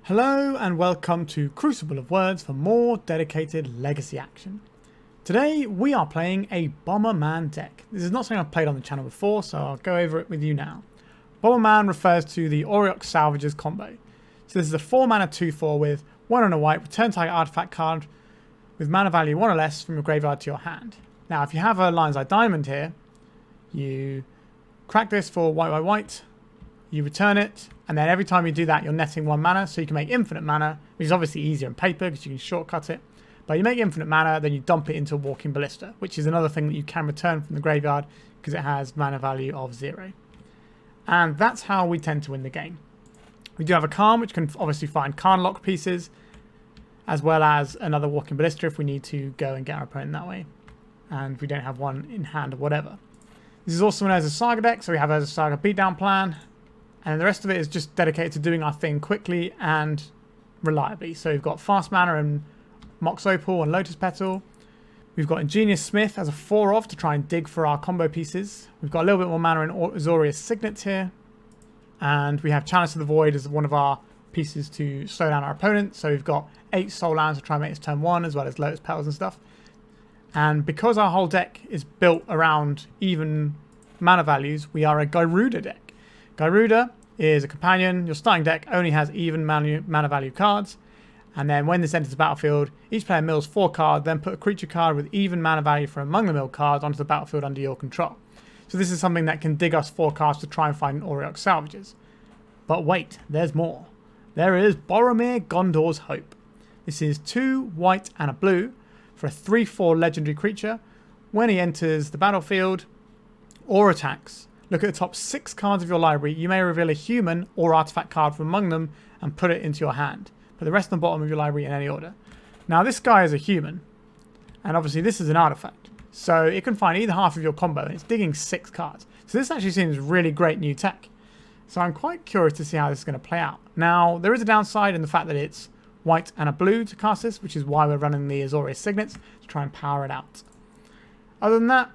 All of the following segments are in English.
Hello and welcome to Crucible of Words for more dedicated legacy action. Today we are playing a Bomberman deck. This is not something I've played on the channel before, so I'll go over it with you now. Bomberman refers to the Auriok Salvagers combo. So this is a 4 mana 2/4 with 1 and a white, return target artifact card with mana value 1 or less from your graveyard to your hand. Now if you have a Lion's Eye Diamond here, you crack this for white, you return it, and then every time you do that, you're netting 1 mana, so you can make infinite mana, which is obviously easier in paper because you can shortcut it. But you make infinite mana, then you dump it into a Walking Ballista, which is another thing that you can return from the graveyard because it has mana value of 0. And that's how we tend to win the game. We do have a Karn, which can obviously find Karn lock pieces, as well as another Walking Ballista if we need to go and get our opponent that way. And we don't have one in hand or whatever. This is also known as a Saga deck, so we have a Saga beatdown plan. And the rest of it is just dedicated to doing our thing quickly and reliably. So we've got fast mana and Mox Opal and Lotus Petal. We've got Ingenious Smith as a 4-of to try and dig for our combo pieces. We've got a little bit more mana in Azorius Signet here. And we have Chalice of the Void as one of our pieces to slow down our opponent. So we've got 8 soul lands to try and make this turn 1, as well as Lotus Petals and stuff. And because our whole deck is built around even mana values, we are a Gyruda deck. Gyruda is a companion. Your starting deck only has even mana value cards. And then when this enters the battlefield, each player mills 4 cards, then put a creature card with even mana value from among the milled cards onto the battlefield under your control. So this is something that can dig us 4 cards to try and find Auriok Salvagers. But wait, there's more. There is Boromir, Gondor's Hope. This is 2 white and a blue for a 3/4 legendary creature. When he enters the battlefield or attacks, look at the top 6 cards of your library. You may reveal a human or artifact card from among them and put it into your hand. Put the rest on the bottom of your library in any order. Now this guy is a human, and obviously this is an artifact. So it can find either half of your combo, and it's digging 6 cards. So this actually seems really great new tech. So I'm quite curious to see how this is going to play out. Now there is a downside in the fact that it's white and a blue to cast this, which is why we're running the Azorius Signets to try and power it out. Other than that,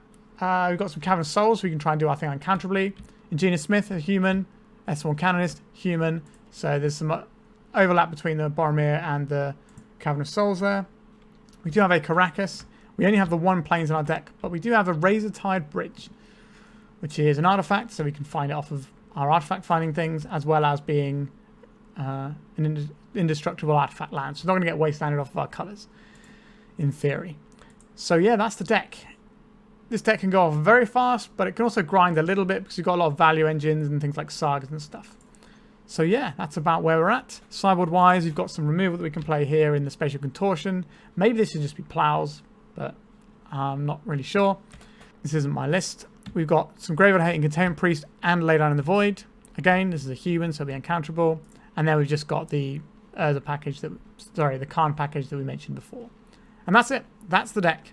we've got some Cavern of Souls, so we can try and do our thing uncounterably. Ingenious Smith, a human. Ethersworn Canonist, human. So there's some overlap between the Boromir and the Cavern of Souls there. We do have a Karakas. We only have the 1 planes in our deck, but we do have a Razortide Bridge, which is an artifact, so we can find it off of our artifact finding things, as well as being an indestructible artifact land. So it's not going to get wastelanded off of our colours, in theory. So yeah, that's the deck. This deck can go off very fast, but it can also grind a little bit because you've got a lot of value engines and things like sagas and stuff. So yeah, that's about where we're at. Sideboard wise, we've got some removal that we can play here in the Spatial Contortion. Maybe this should just be plows, but I'm not really sure. This isn't my list. We've got some Graveyard Hating Containment Priest and Leyline in the Void. Again, this is a human, so it'll be uncounterable. And then we've just got the package the Karn package that we mentioned before. And that's it. That's the deck.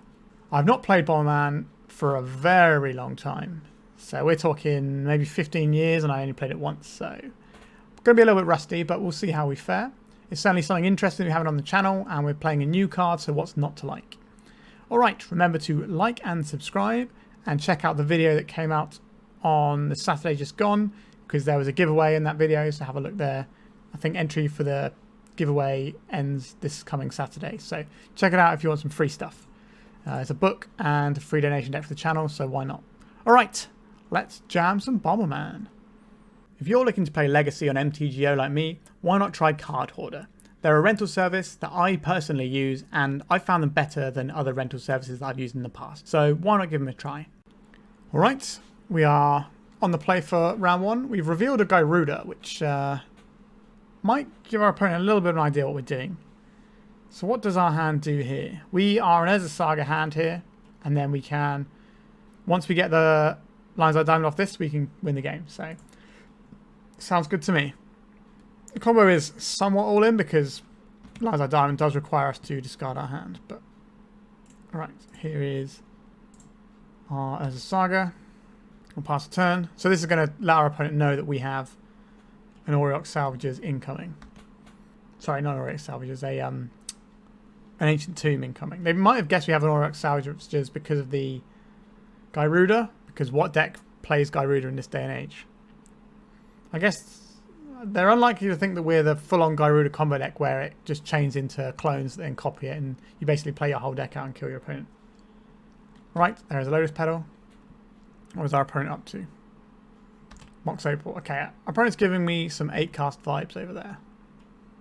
I've not played Bomberman for a very long time. So we're talking maybe 15 years, and I only played it once, so going to be a little bit rusty, but we'll see how we fare. It's certainly something interesting we have it on the channel, and we're playing a new card, so what's not to like? Alright, remember to like and subscribe, and check out the video that came out on the Saturday just gone, because there was a giveaway in that video, so have a look there. I think entry for the giveaway ends this coming Saturday, so check it out if you want some free stuff. It's a book and a free donation deck for the channel, so why not? Alright, let's jam some Bomberman. If you're looking to play Legacy on MTGO like me, why not try Card Hoarder? They're a rental service that I personally use, and I found them better than other rental services that I've used in the past. So why not give them a try? Alright, we are on the play for round 1. We've revealed a Gyruda, which might give our opponent a little bit of an idea what we're doing. So what does our hand do here? We are an Urza Saga hand here, and then we can, once we get the Lion's Eye Diamond off this, we can win the game. So sounds good to me. The combo is somewhat all in because Lion's Eye Diamond does require us to discard our hand. But alright, here is our Urza Saga. We'll pass the turn. So this is going to let our opponent know that we have an Auriok Salvagers incoming. Sorry, not Auriok Salvagers, an Ancient Tomb incoming. They might have guessed we have an Auriok Salvagers because of the Gyruda, because what deck plays Gyruda in this day and age. I guess they're unlikely to think that we're the full-on Gyruda combo deck where it just chains into clones and then copy it and you basically play your whole deck out and kill your opponent. Right, there's a Lotus Petal. What is our opponent up to? Mox Opal. Okay, our opponent's giving me some 8-cast vibes over there.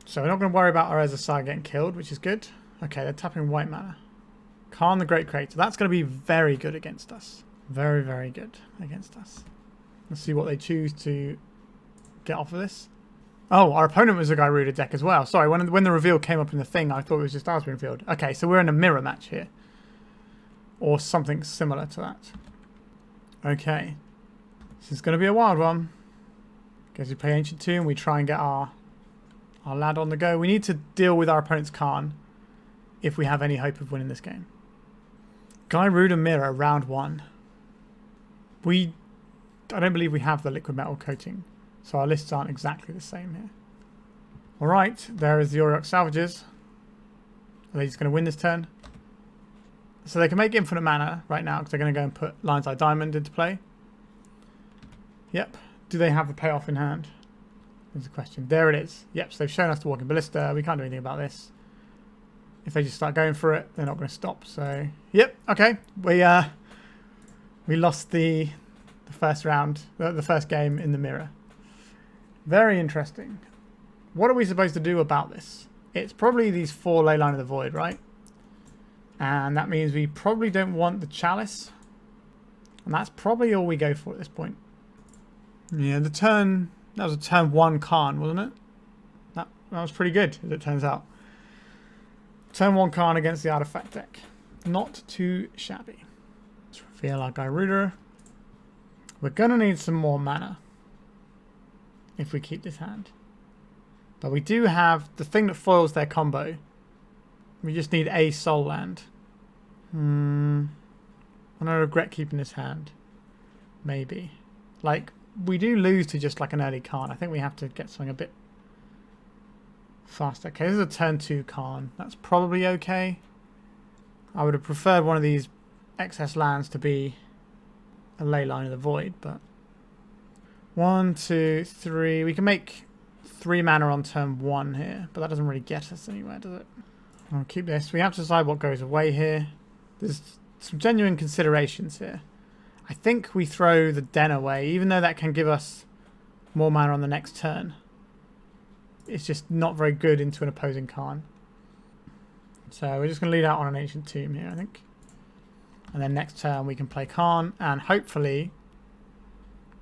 So we're not going to worry about Azorius Signet getting killed, which is good. Okay, they're tapping white mana. Karn the Great Creator. That's going to be very good against us. Very, very good against us. Let's see what they choose to get off of this. Oh, our opponent was a Gyruda deck as well. Sorry, when the reveal came up in the thing, I thought it was just ours being revealed. Okay, so we're in a mirror match here. Or something similar to that. Okay. This is going to be a wild one. Guess we play Ancient Tomb. We try and get our lad on the go. We need to deal with our opponent's Karn if we have any hope of winning this game. Gyruda Mirror, round 1. I don't believe we have the liquid metal coating, so our lists aren't exactly the same here. Alright, there is the Auriok Salvagers. Are they just going to win this turn? So they can make infinite mana right now because they're going to go and put Lion's Eye Diamond into play. Yep. Do they have the payoff in hand? There's a question. There it is. Yep, so they've shown us the Walking Ballista. We can't do anything about this. If they just start going for it, they're not going to stop. So, yep, okay. We lost the first round, the first game in the mirror. Very interesting. What are we supposed to do about this? It's probably these 4 Leyline of the Void, right? And that means we probably don't want the Chalice. And that's probably all we go for at this point. Yeah, that was a turn 1 Karn, wasn't it? That was pretty good, as it turns out. Turn 1 Karn against the artifact deck. Not too shabby. Let's reveal our Gyruda. We're going to need some more mana if we keep this hand. But we do have the thing that foils their combo. We just need a soul land. And I regret keeping this hand. Maybe. Like, we do lose to just like an early Karn. I think we have to get something a bit faster. Okay, this is a turn 2 Karn. That's probably okay. I would have preferred one of these excess lands to be a Leyline of the Void, but 1, 2, 3. We can make 3 mana on turn 1 here, but that doesn't really get us anywhere, does it? I'll keep this. We have to decide what goes away here. There's some genuine considerations here. I think we throw the Den away, even though that can give us more mana on the next turn. It's just not very good into an opposing Karn. So we're just going to lead out on an Ancient Tomb here, I think. And then next turn we can play Karn, and hopefully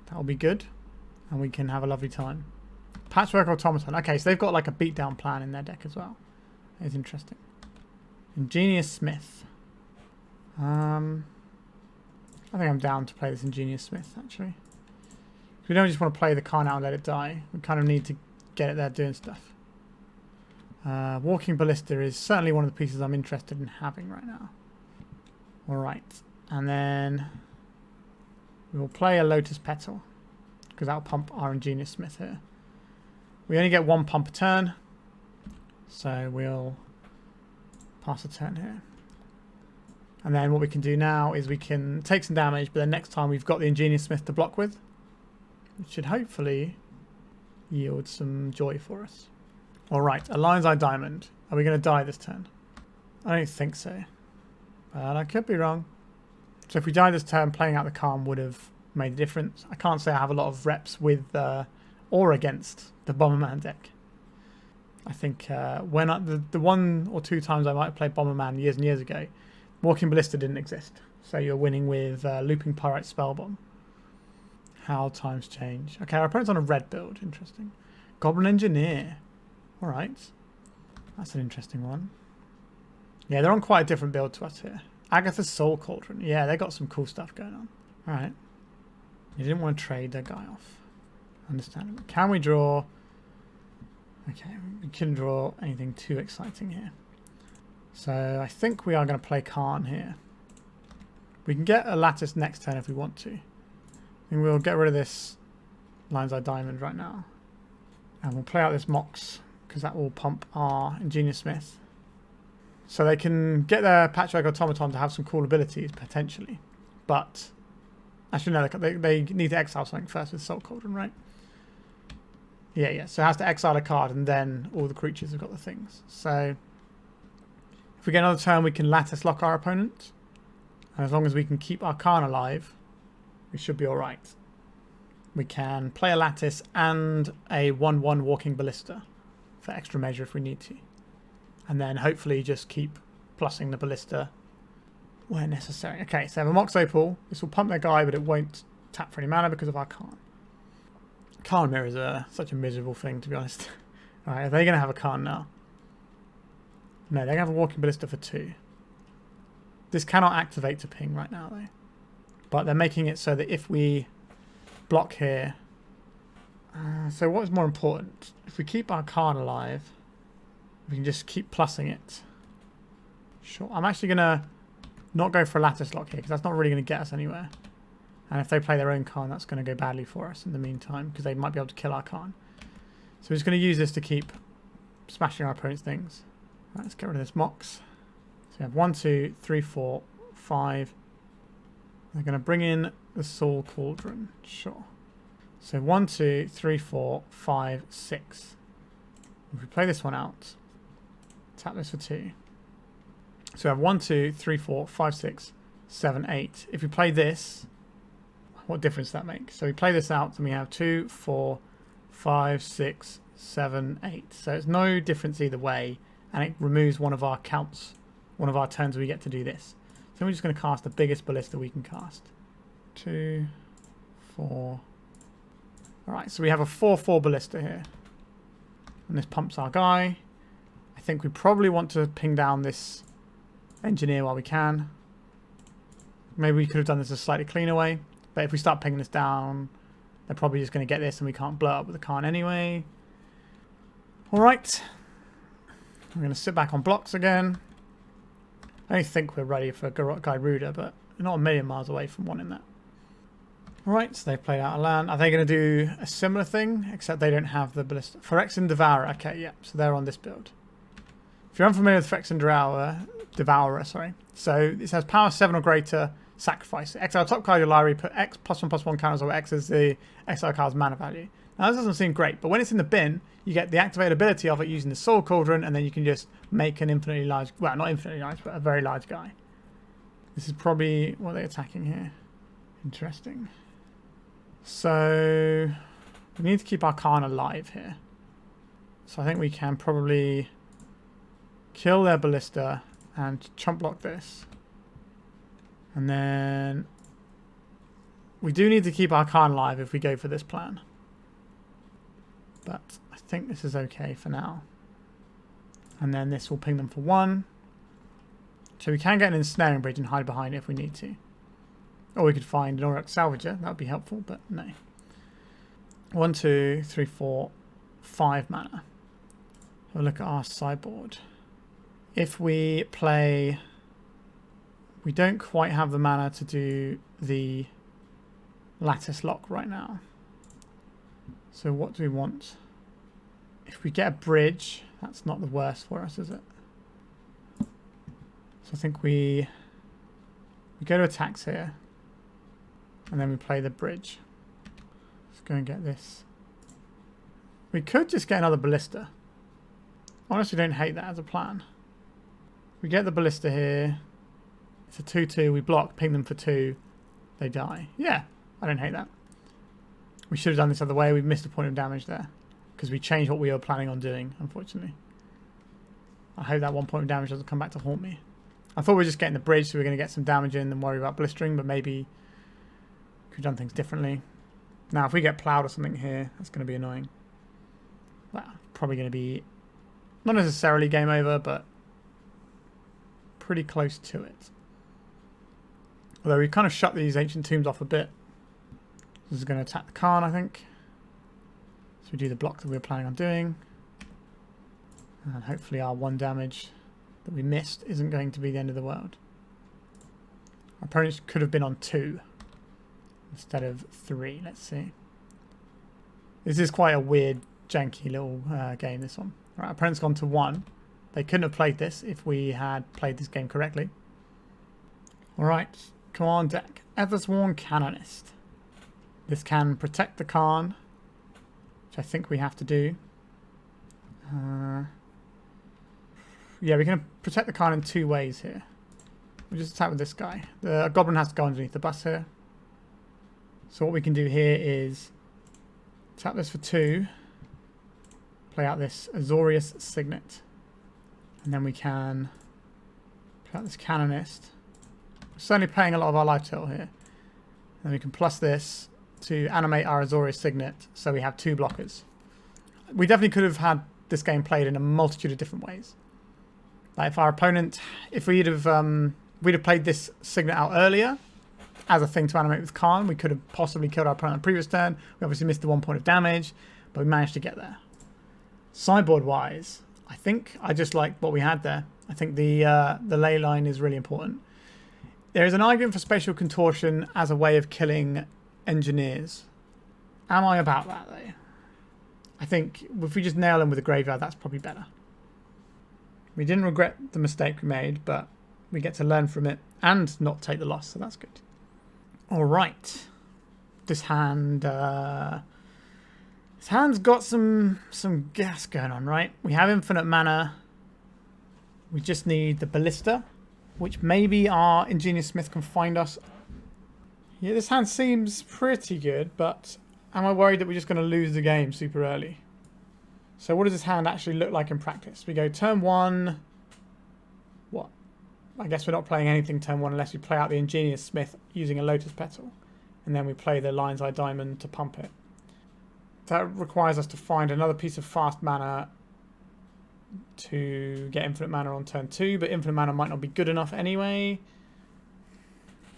that'll be good. And we can have a lovely time. Patchwork Automaton. Okay, so they've got like a beatdown plan in their deck as well. It's interesting. Ingenious Smith. I think I'm down to play this Ingenious Smith, actually. We don't just want to play the Karn out and let it die. We kind of need to get it there doing stuff. Walking Ballista is certainly one of the pieces I'm interested in having right now. Alright. And then we will play a Lotus Petal, because that'll pump our Ingenious Smith here. We only get 1 pump a turn, so we'll pass a turn here. And then what we can do now is we can take some damage, but then next time we've got the Ingenious Smith to block with, which should hopefully yield some joy for us. Alright, a Lion's Eye Diamond. Are we going to die this turn? I don't think so, but I could be wrong. So if we die this turn, playing out the Karn would have made a difference. I can't say I have a lot of reps with or against the Bomberman deck. I think when the 1 or 2 times I might have played Bomberman years and years ago, Walking Ballista didn't exist. So you're winning with Looping Pyrite Spellbomb. How times change. Okay, our opponent's on a red build. Interesting. Goblin Engineer. Alright. That's an interesting one. Yeah, they're on quite a different build to us here. Agatha's Soul Cauldron. Yeah, they got some cool stuff going on. Alright. They didn't want to trade their guy off. Understandable. Can we draw... Okay, we couldn't draw anything too exciting here. So I think we are going to play Karn here. We can get a Lattice next turn if we want to. And we'll get rid of this Lion's Eye Diamond right now. And we'll play out this Mox, because that will pump our Ingenious Smith. So they can get their Patchwork Automaton to have some cool abilities, potentially. But Actually, no, they need to exile something first with Soul Cauldron, right? Yeah. So it has to exile a card, and then all the creatures have got the things. So if we get another turn, we can Lattice lock our opponent. And as long as we can keep our Karn alive, we should be alright. We can play a Lattice and a 1/1 Walking Ballista for extra measure if we need to. And then hopefully just keep plussing the Ballista where necessary. Okay, so I have a Mox Opal. This will pump their guy, but it won't tap for any mana because of our Karn. Karn Mirror is such a miserable thing, to be honest. Alright, are they going to have a Karn now? No, they're going to have a Walking Ballista for 2. This cannot activate to ping right now, though. But they're making it so that if we block here... so what is more important? If we keep our Karn alive, we can just keep plussing it. Sure. I'm actually going to not go for a Lattice lock here, because that's not really going to get us anywhere. And if they play their own Karn, that's going to go badly for us in the meantime, because they might be able to kill our Karn. So we're just going to use this to keep smashing our opponent's things. Right, let's get rid of this Mox. So we have 1, 2, 3, 4, 5. They're going to bring in the Soul Cauldron. Sure. So 1, 2, 3, 4, 5, 6. If we play this one out, tap this for 2. So we have 1, 2, 3, 4, 5, 6, 7, 8. If we play this, what difference does that make? So we play this out and we have 2, 4, 5, 6, 7, 8. So it's no difference either way, and it removes one of our counts, one of our turns we get to do this. So we're just going to cast the biggest Ballista we can cast. 2, 4. Alright, so we have a 4/4 Ballista here. And this pumps our guy. I think we probably want to ping down this Engineer while we can. Maybe we could have done this a slightly cleaner way. But if we start pinging this down, they're probably just going to get this and we can't blow up with the Karn anyway. Alright. I'm going to sit back on blocks again. I don't think we're ready for Gyruda, but we're not a million miles away from wanting that. Alright, so they've played out a land. Are they going to do a similar thing? Except they don't have the Ballista. Phyrexian Devourer. Okay, yeah, so they're on this build. If you're unfamiliar with Phyrexian Devourer, sorry. So it says power 7 or greater, sacrifice. Exile top card of your library, put X +1/+1 counters over X as the exile card's mana value. Now this doesn't seem great, but when it's in the bin, you get the activatability of it using the Soul Cauldron, and then you can just make an infinitely large, well, not infinitely large, but a very large guy. This is probably what they're attacking here. Interesting. So we need to keep our Karn alive here. So I think we can probably kill their Ballista and chump block this. And then we do need to keep our Karn alive if we go for this plan. But I think this is okay for now. And then this will ping them for 1. So we can get an Ensnaring Bridge and hide behind it if we need to. Or we could find an Auriok Salvager. That would be helpful, but no. 1, 2, 3, 4, 5 mana. Have a look at our sideboard. If we play... We don't quite have the mana to do the Lattice lock right now. So what do we want? If we get a bridge, that's not the worst for us, is it? So I think we go to attacks here. And then we play the bridge. Let's go and get this. We could just get another Ballista. Honestly, don't hate that as a plan. We get the Ballista here. It's a 2/2. We block, ping them for 2. They die. Yeah, I don't hate that. We should have done this other way. We've missed a point of damage there. Because we changed what we were planning on doing, unfortunately. I hope that 1 point of damage doesn't come back to haunt me. I thought we were just getting the bridge so we we're going to get some damage in and worry about blistering, but maybe could have done things differently. Now, if we get plowed or something here, that's going to be annoying. Well, probably going to be not necessarily game over, but pretty close to it. Although we've kind of shut these Ancient Tombs off a bit. This is going to attack the Karn, I think. So we do the block that we were planning on doing. And hopefully our 1 damage that we missed isn't going to be the end of the world. Our opponents could have been on 2 instead of 3. Let's see. This is quite a weird, janky little game, this one. All right, our opponent's gone to 1. They couldn't have played this if we had played this game correctly. All right, Come on deck. Ethersworn Canonist. This can protect the Karn, which I think we have to do. Yeah, we can protect the Karn in two ways here. We'll just attack with this guy. The goblin has to go underneath the bus here. So what we can do here is tap this for 2. Play out this Azorius Signet. And then we can play out this Canonist. We're certainly playing a lot of our life total here. Then we can plus this to animate our Azorius Signet so we have 2 blockers. We definitely could have had this game played in a multitude of different ways. Like if our opponent, if we'd have played this Signet out earlier as a thing to animate with Karn, we could have possibly killed our opponent on the previous turn. We obviously missed the 1 point of damage, but we managed to get there. Sideboard wise, I think I just like what we had there. I think the Leyline is really important. There is an argument for Spatial Contortion as a way of killing engineers. Am I about that though? I think if we just nail them with a graveyard, that's probably better. We didn't regret the mistake we made, but we get to learn from it and not take the loss, so that's good. All right. This hand... this hand's got some gas going on, right? We have infinite mana. We just need the Ballista, which maybe our Ingenious Smith can find us. Yeah, this hand seems pretty good, but am I worried that we're just going to lose the game super early? So what does this hand actually look like in practice? We go turn 1. What? I guess we're not playing anything turn 1 unless we play out the Ingenious Smith using a Lotus Petal. And then we play the Lion's Eye Diamond to pump it. That requires us to find another piece of fast mana to get infinite mana on turn 2, but infinite mana might not be good enough anyway.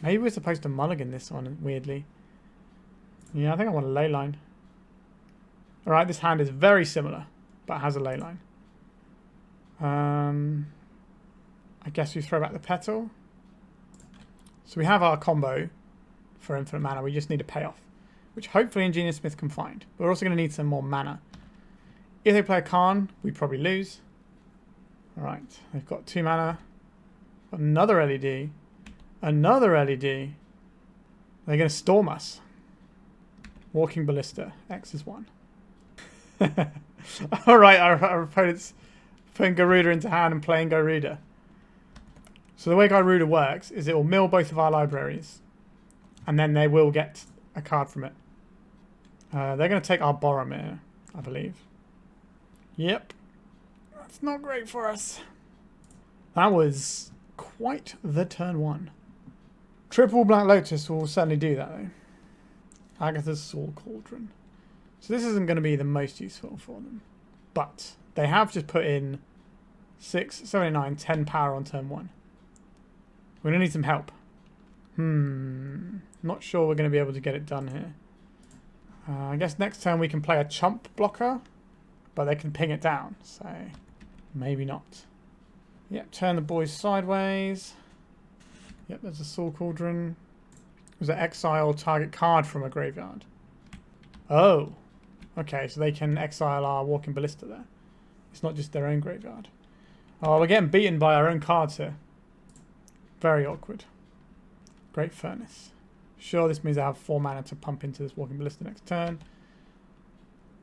Maybe we're supposed to mulligan this one, weirdly. Yeah, I think I want a Leyline. Alright, this hand is very similar, but has a Leyline. I guess we throw back the Petal. So we have our combo for infinite mana, we just need a payoff, which hopefully Ingenious Smith can find. But we're also going to need some more mana. If they play a Karn, we probably lose. Alright, they've got 2 mana. Another LED. Another LED. They're going to storm us. Walking Ballista. X is 1. Alright, our opponent's putting Gyruda into hand and playing Gyruda. So the way Gyruda works is it will mill both of our libraries. And then they will get a card from it. They're going to take our Boromir, I believe. Yep. That's not great for us. That was quite the turn 1. Triple Black Lotus will certainly do that though. Agatha's Soul Cauldron. So this isn't going to be the most useful for them. But they have just put in 6, 7, 9, 10 power on turn 1. We're going to need some help. Not sure we're going to be able to get it done here. I guess next turn we can play a chump blocker, but they can ping it down, so maybe not. Yep, turn the boys sideways. Yep, there's a Soul Cauldron. Was it exile target card from a graveyard? Oh, okay, so they can exile our Walking Ballista there. It's not just their own graveyard. Oh, we're getting beaten by our own cards here. Very awkward. Great Furnace. Sure, this means I have 4 mana to pump into this Walking Ballista next turn.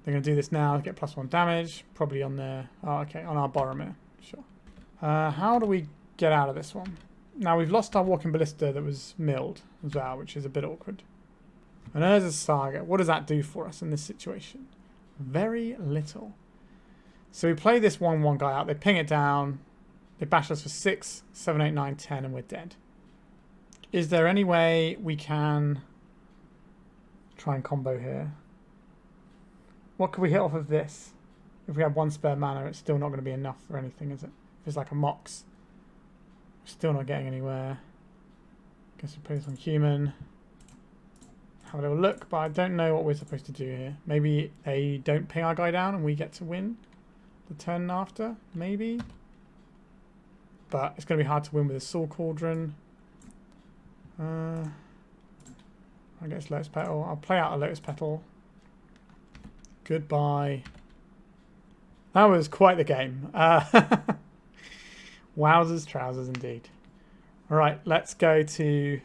They're going to do this now to get +1 damage. Probably on their... Oh, okay, on our Boromir. Sure. How do we get out of this one? Now, we've lost our Walking Ballista that was milled as well, which is a bit awkward. And Urza's Saga. What does that do for us in this situation? Very little. So we play this 1/1 guy out. They ping it down. They bash us for 6, 7, 8, 9, 10, and we're dead. Is there any way we can try and combo here? What could we hit off of this? If we have 1 spare mana, it's still not going to be enough for anything, is it? If it's like a Mox, we're still not getting anywhere. Guess we play this on human. Have a little look, but I don't know what we're supposed to do here. Maybe they don't ping our guy down and we get to win the turn after, maybe. But it's going to be hard to win with a Soul Cauldron. I guess Lotus Petal. I'll play out a Lotus Petal. Goodbye. That was quite the game. Wowzers trousers indeed. Alright, let's go to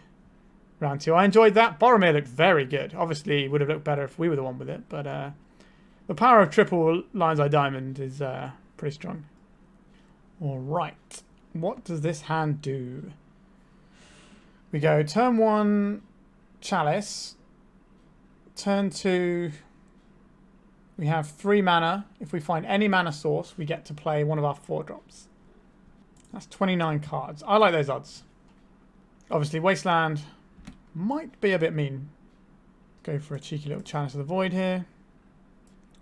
round 2. I enjoyed that. Boromir looked very good. Obviously, it would have looked better if we were the one with it, but the power of triple Lion's Eye Diamond is pretty strong. Alright, what does this hand do? We go turn 1, Chalice. Turn 2, we have 3 mana. If we find any mana source, we get to play one of our 4-drops. That's 29 cards. I like those odds. Obviously, Wasteland might be a bit mean. Go for a cheeky little Chalice of the Void here.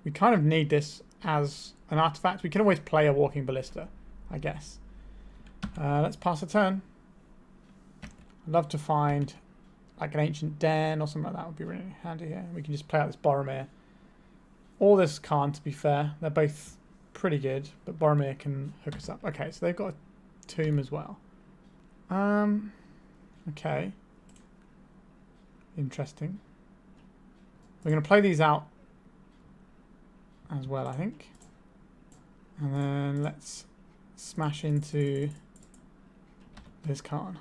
We kind of need this as an artifact. We can always play a Walking Ballista, I guess. Let's pass a turn. I'd love to find like an Ancient Den or something like that would be really handy here. We can just play out this Boromir. Or this Karn, to be fair. They're both pretty good, but Boromir can hook us up. Okay, so they've got a tomb as well. Okay. Interesting. We're going to play these out as well, I think. And then let's smash into this Karn.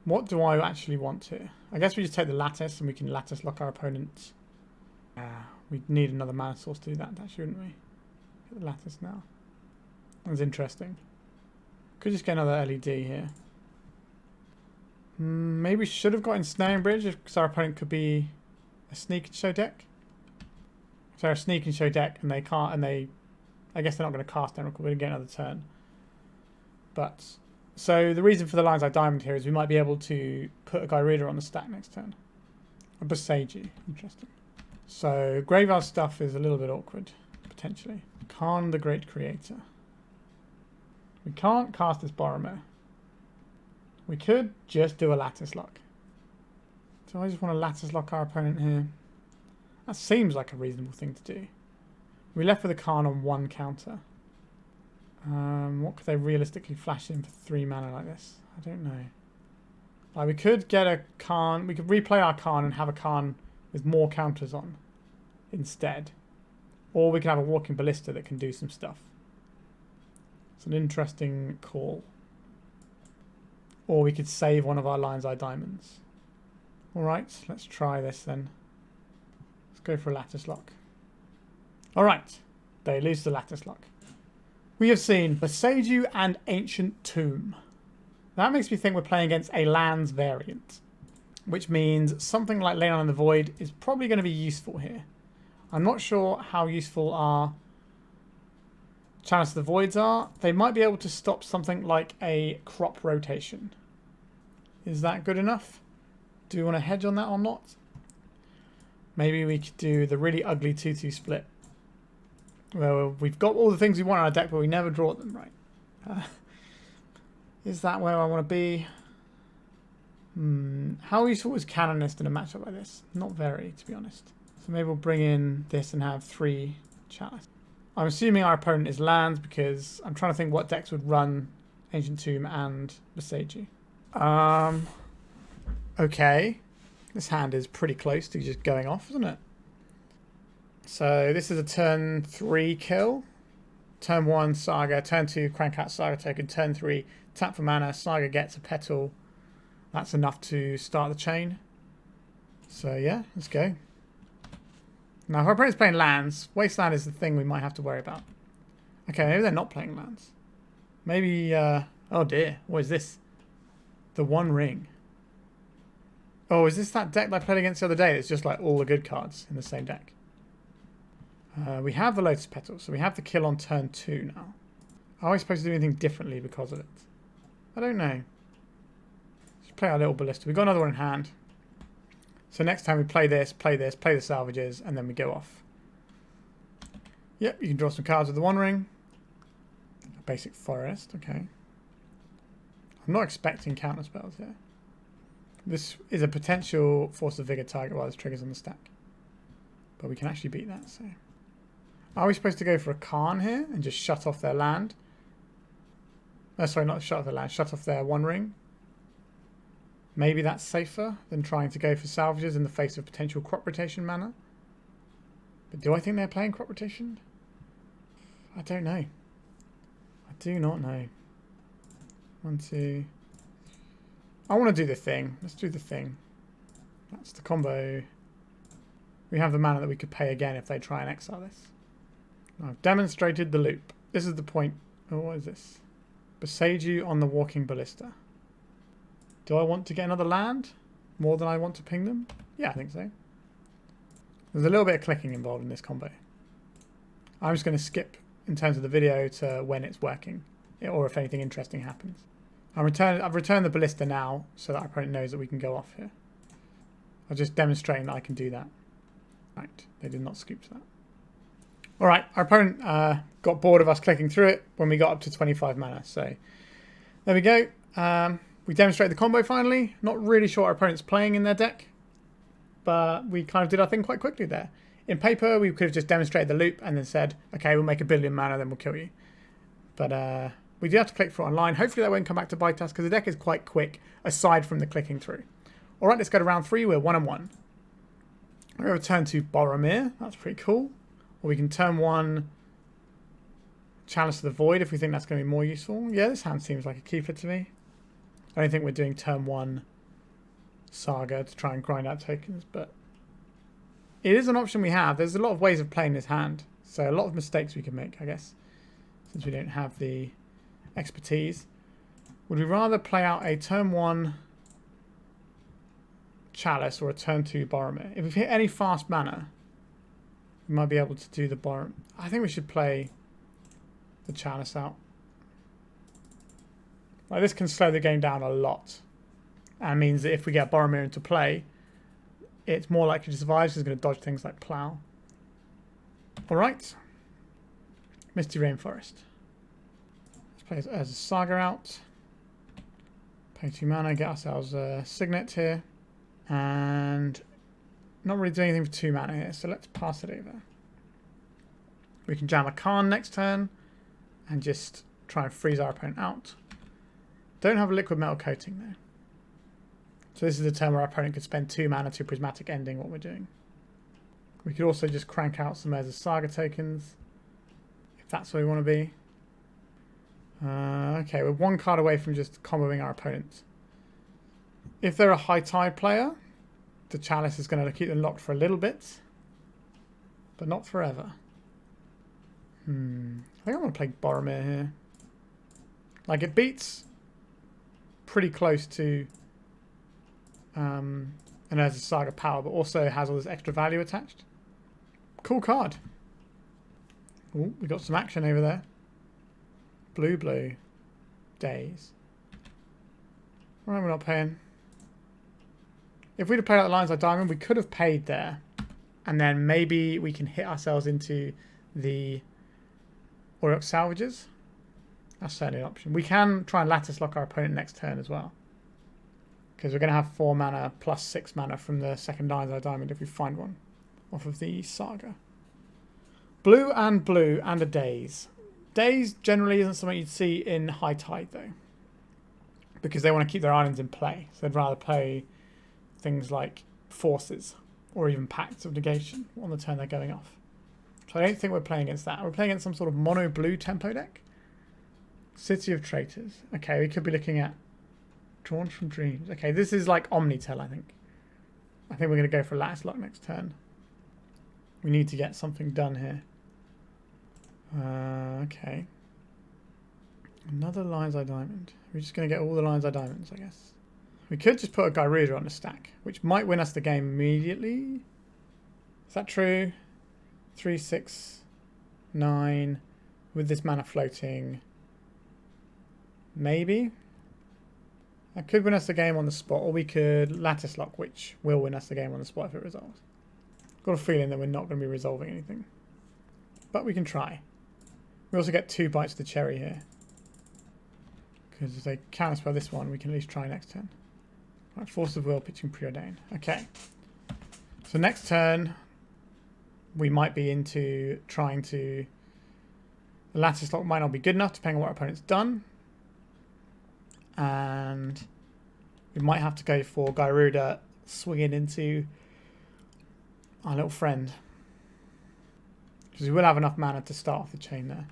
What do I actually want here? I guess we just take the Lattice and we can Lattice lock our opponent. We need another mana source to do that, shouldn't we? Get the Lattice now. That's interesting. Could just get another LED here. Maybe we should have got Ensnaring Bridge because our opponent could be a Sneak and Show deck. So they're a Sneak and Show deck and they can't, and they, I guess they're not going to cast Emerald. We're going to get another turn. But, so the reason for the Lion's Eye Diamond here is we might be able to put a Gyruda on the stack next turn. A Boseiju. Interesting. So graveyard stuff is a little bit awkward, potentially. Karn the Great Creator. We can't cast this Boromir. We could just do a Lattice lock. Do I just want to Lattice lock our opponent here? That seems like a reasonable thing to do. We're left with a Karn on 1 counter. What could they realistically flash in for 3 mana like this? I don't know. Like we could get a Karn. We could replay our Karn and have a Karn with more counters on instead. Or we could have a Walking Ballista that can do some stuff. It's an interesting call. Or we could save one of our Lion's Eye Diamonds. Alright, let's try this then. Let's go for a Lattice lock. Alright, they lose the Lattice lock. We have seen Boseiju and Ancient Tomb. That makes me think we're playing against a lands variant, which means something like Leyline in the Void is probably going to be useful here. I'm not sure how useful our Chalice of the Voids are. They might be able to stop something like a crop rotation. Is that good enough? Do we want to hedge on that or not? Maybe we could do the really ugly 2-2 split. Well, we've got all the things we want on our deck, but we never draw them right. Is that where I want to be? How useful is Canonist in a matchup like this? Not very, to be honest. So maybe we'll bring in this and have 3 Chalice. I'm assuming our opponent is lands because I'm trying to think what decks would run Ancient Tomb and Boseiju. Okay. This hand is pretty close to just going off, isn't it? So this is a turn 3 kill. Turn 1 Saga, turn 2 crank out Saga token, turn 3 tap for mana, Saga gets a petal. That's enough to start the chain. So yeah, let's go. Now if our opponent's playing lands, Wasteland is the thing we might have to worry about. Okay, maybe they're not playing lands. Maybe, oh dear, what is this? The One Ring. Oh, is this that deck that I played against the other day? It's just like all the good cards in the same deck. We have the Lotus Petal, so we have the kill on turn 2 now. Are we supposed to do anything differently because of it? I don't know. Let's play our little Ballista. We've got another one in hand. So next time we play this, play the Salvagers, and then we go off. Yep, you can draw some cards with the One Ring. A basic forest, okay. I'm not expecting counter spells here. This is a potential Force of Vigor target while this triggers on the stack. But we can actually beat that, so... Are we supposed to go for a Karn here and just shut off their land? Oh, sorry, not shut off their land, shut off their One Ring. Maybe that's safer than trying to go for Salvagers in the face of potential crop rotation mana. But do I think they're playing crop rotation? I don't know. I do not know. 1, 2... I want to do the thing. Let's do the thing. That's the combo. We have the mana that we could pay again if they try and exile this. I've demonstrated the loop. This is the point. Oh, what is this? Besiege you on the Walking Ballista. Do I want to get another land? More than I want to ping them? Yeah, I think so. There's a little bit of clicking involved in this combo. I'm just going to skip in terms of the video to when it's working, or if anything interesting happens. I've returned the ballista now, so that our opponent knows that we can go off here. I'm just demonstrating that I can do that. Right, they did not scoop to that. Alright, our opponent got bored of us clicking through it when we got up to 25 mana, so there we go. We demonstrated the combo finally. Not really sure what our opponent's playing in their deck, but we kind of did our thing quite quickly there. In paper, we could have just demonstrated the loop and then said, okay, we'll make 1 billion mana, then we'll kill you. But we do have to click through online. Hopefully that won't come back to bite us, because the deck is quite quick, aside from the clicking through. Alright, let's go to round 3. We're 1-1. We're going to turn to Boromir. That's pretty cool. Or we can turn 1 Chalice of the Void if we think that's going to be more useful. Yeah, this hand seems like a keeper to me. I don't think we're doing turn 1 Saga to try and grind out tokens, but it is an option we have. There's a lot of ways of playing this hand, so a lot of mistakes we can make, I guess, since we don't have the expertise. Would we rather play out a turn 1 Chalice or a turn 2 Boromir? If we've hit any fast mana, we might be able to do the Boromir. I think we should play the Chalice out. Like, this can slow the game down a lot, and means that if we get Boromir into play, it's more likely to survive, so it's going to dodge things like Plough. Alright. Misty Rainforest. Let's play as a Saga out. Pay 2 mana, get ourselves a Signet here. And not really doing anything for 2 mana here, so let's pass it over. We can jam a Karn next turn and just try and freeze our opponent out. Don't have a liquid metal coating though. So this is the turn where our opponent could spend 2 mana to Prismatic Ending what we're doing. We could also just crank out some Urza Saga tokens, if that's where we want to be. Okay, we're 1 card away from just comboing our opponent. If they're a high tide player, the Chalice is going to keep them locked for a little bit, but not forever. I think I'm going to play Boromir here. Like, it beats pretty close to an Urza Saga power, but also has all this extra value attached. Cool card. Ooh, we got some action over there. Blue. Days. Alright, we're not paying. If we'd have played out the Lion's Eye Diamond, we could have paid there. And then maybe we can hit ourselves into the Auriok Salvagers. That's certainly an option. We can try and lattice lock our opponent next turn as well, because we're going to have 4 mana plus 6 mana from the second Lion's Eye Diamond if we find one off of the Saga. Blue and a Daze. Daze generally isn't something you'd see in High Tide though, because they want to keep their islands in play. So they'd rather play things like Forces or even Pacts of Negation on the turn they're going off. So I don't think we're playing against that. We're playing against some sort of mono blue tempo deck. City of Traitors. Okay, we could be looking at Drawn from Dreams. Okay, this is like Omnitel, I think. I think we're going to go for Lattice Lock next turn. We need to get something done here. Okay. Another Lion's Eye Diamond. We're just going to get all the Lion's Eye Diamonds, I guess. We could just put a Gyruda on the stack, which might win us the game immediately. Is that true? 3, 6, 9. With this mana floating. Maybe. That could win us the game on the spot, or we could Lattice Lock, which will win us the game on the spot if it resolves. Got a feeling that we're not going to be resolving anything. But we can try. We also get 2 bites of the cherry here, because if they counterspell this one, we can at least try next turn. Right, Force of Will, pitching Preordain. Okay. So next turn, we might be into trying to... The Lattice Lock might not be good enough, depending on what our opponent's done. And we might have to go for Gyruda swinging into our little friend, because we will have enough mana to start off the chain there.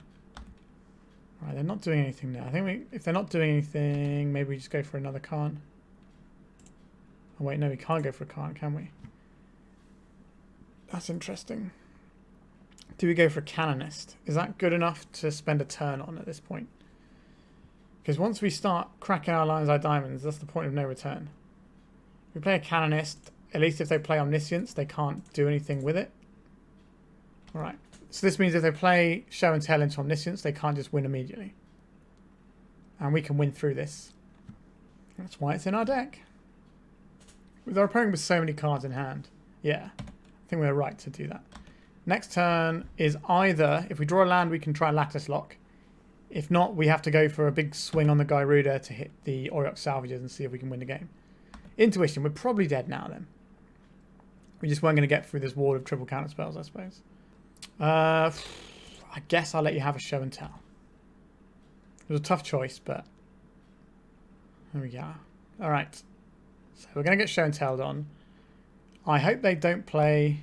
Right, they're not doing anything now. I think if they're not doing anything, maybe we just go for another Karn. Oh wait, no, we can't go for a Karn, can we? That's interesting. Do we go for a Canonist? Is that good enough to spend a turn on at this point? Because once we start cracking our Lion's Eye Diamonds, that's the point of no return. If we play a Canonist, at least if they play Omniscience, they can't do anything with it. Alright, so this means if they play Show and Tell into Omniscience, they can't just win immediately. And we can win through this. That's why it's in our deck. With our opponent with so many cards in hand. Yeah, I think we're right to do that. Next turn is either, if we draw a land, we can try Lattice Lock. If not, we have to go for a big swing on the Gyruda to hit the Auriok Salvagers and see if we can win the game. Intuition, we're probably dead now then. We just weren't going to get through this wall of triple counter spells, I suppose. I guess I'll let you have a Show and Tell. It was a tough choice, but there we go. Alright. So we're going to get Show and Telled on. I hope they don't play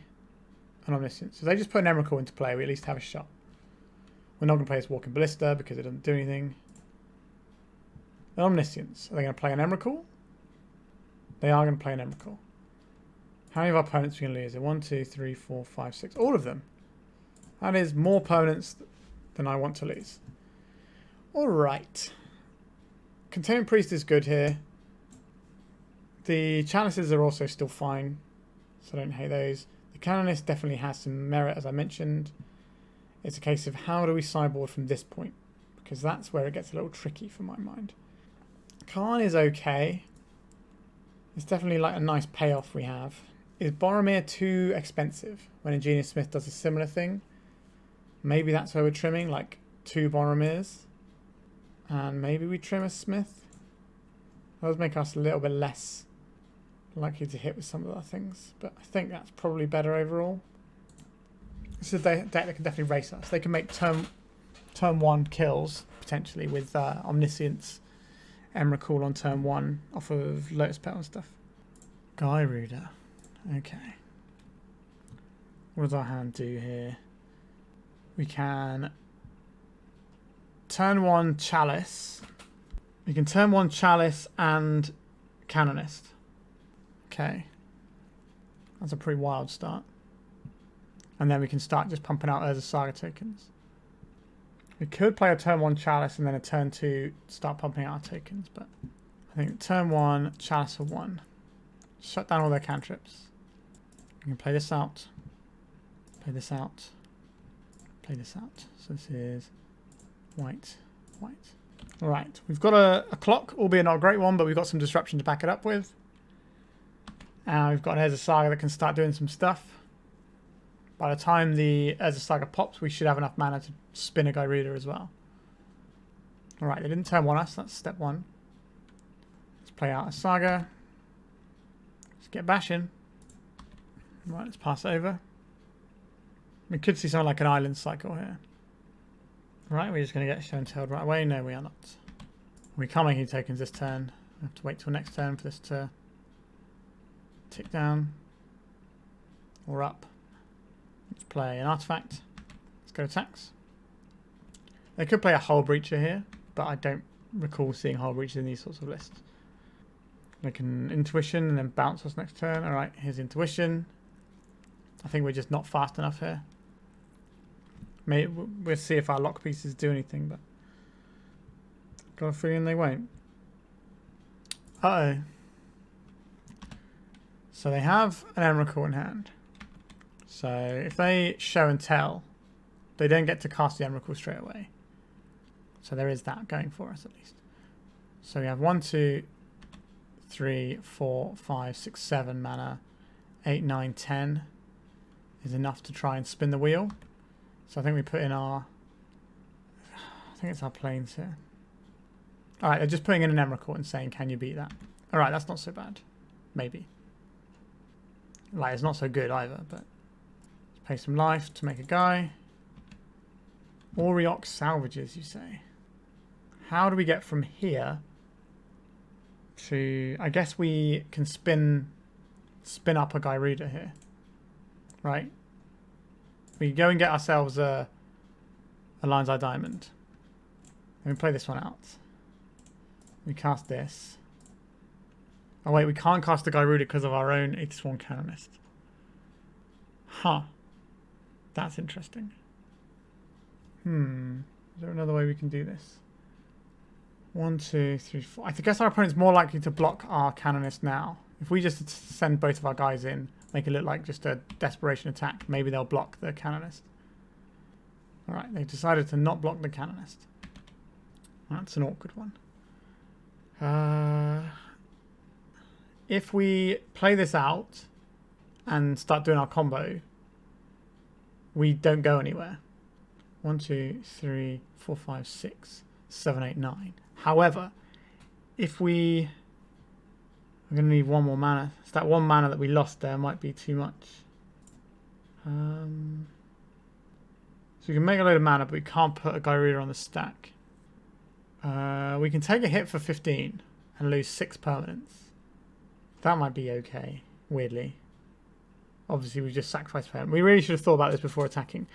an Omniscience. If they just put an Emrakul into play, we at least have a shot. We're not going to play this Walking Ballista because it doesn't do anything. An Omniscience. Are they going to play an Emrakul? They are going to play an Emrakul. How many of our opponents are we going to lose? 1, 2, 3, 4, 5, 6. All of them. That is more opponents than I want to lose. Alright. Containment Priest is good here. The Chalices are also still fine, so I don't hate those. The Canonist definitely has some merit, as I mentioned. It's a case of how do we sideboard from this point, because that's where it gets a little tricky for my mind. Karn is okay. It's definitely like a nice payoff we have. Is Boromir too expensive when Ingenious Smith does a similar thing? Maybe that's where we're trimming, like 2 Boromirs. And maybe we trim a Smith. That would make us a little bit less likely to hit with some of our things. But I think that's probably better overall. This is a deck that can definitely race us. They can make turn 1 kills, potentially, with Omniscience, Emrakul on turn 1 off of Lotus Petal and stuff. Gyruda. Okay. What does our hand do here? We can turn 1 Chalice. We can turn 1 Chalice and Canonist. Okay. That's a pretty wild start. And then we can start just pumping out Urza Saga tokens. We could play a turn 1 Chalice and then a turn 2 start pumping out our tokens, but I think turn 1 Chalice for 1. Shut down all their cantrips. We can play this out. Play this out. Play this out. So this is white, white. Alright, we've got a clock, albeit not a great one, but we've got some disruption to back it up with. And we've got an Urza Saga that can start doing some stuff. By the time the Urza Saga pops, we should have enough mana to spin a Gyruda as well. Alright, they didn't turn 1 us, that's step 1. Let's play out a Saga. Let's get bashing. Right, let's pass it over. We could see something like an island cycle here. Right, we're just going to get Show and Tell right away. No, we are not. We can't make any tokens this turn. We have to wait till next turn for this to tick down or up. Let's play an artifact. Let's go attacks. They could play a Hull Breacher here, but I don't recall seeing Hull Breachers in these sorts of lists. They can Intuition and then bounce us next turn. Alright, here's Intuition. I think we're just not fast enough here. Maybe we'll see if our lock pieces do anything, but got a feeling they won't. Uh-oh. So they have an Emrakul in hand. So if they Show and Tell, they don't get to cast the Emrakul straight away. So there is that going for us at least. So we have 1, 2, 3, 4, 5, 6, 7 mana. 8, 9, 10 is enough to try and spin the wheel. So I think we put in our... I think it's our planes here. Alright, they're just putting in an Emrakul and saying, can you beat that? Alright, that's not so bad. Maybe. Like, it's not so good either, but... Let's pay some life to make a guy. Auriok Salvagers, you say? How do we get from here to... I guess we can spin up a Gyruda here. Right? We go and get ourselves a Lion's Eye Diamond. And we play this one out. We cast this. Oh wait, we can't cast the Gyruda because of our own Ethersworn Canonist. Huh. That's interesting. Is there another way we can do this? 1, 2, 3, 4. I guess our opponent's more likely to block our Canonist now. If we just send both of our guys in, make it look like just a desperation attack, maybe they'll block the Canonist. Alright, they've decided to not block the Canonist. That's an awkward one. If we play this out and start doing our combo, we don't go anywhere. 1, 2, 3, 4, 5, 6, 7, 8, 9. However, if we're going to need one more mana. So that one mana that we lost there might be too much. So we can make a load of mana, but we can't put a Gyruda on the stack. We can take a hit for 15 and lose 6 permanents. That might be okay, weirdly. Obviously, we just sacrificed permanent. We really should have thought about this before attacking.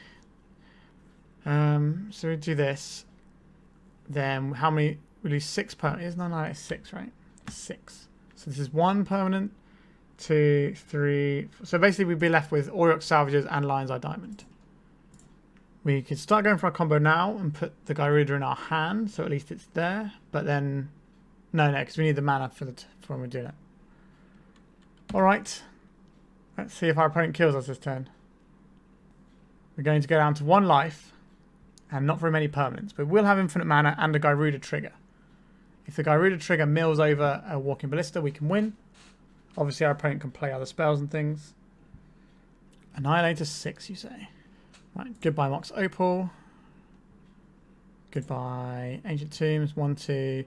So we do this. Then how many? We lose 6 permanent. Isn't that 6, right? 6. So this is 1 permanent, 2, 3. So basically, we'd be left with Auriok Salvagers and Lion's Eye Diamond. We could start going for our combo now and put the Gyruda in our hand, so at least it's there. But then, no, because we need the mana for when we're doing it. All right, let's see if our opponent kills us this turn. We're going to go down to 1 life and not very many permanents, but we'll have infinite mana and a Gyruda trigger. If the Gyruda trigger mills over a Walking Ballista, we can win. Obviously, our opponent can play other spells and things. Annihilator 6, you say? Right, goodbye Mox Opal. Goodbye Ancient Tombs. 1, 2,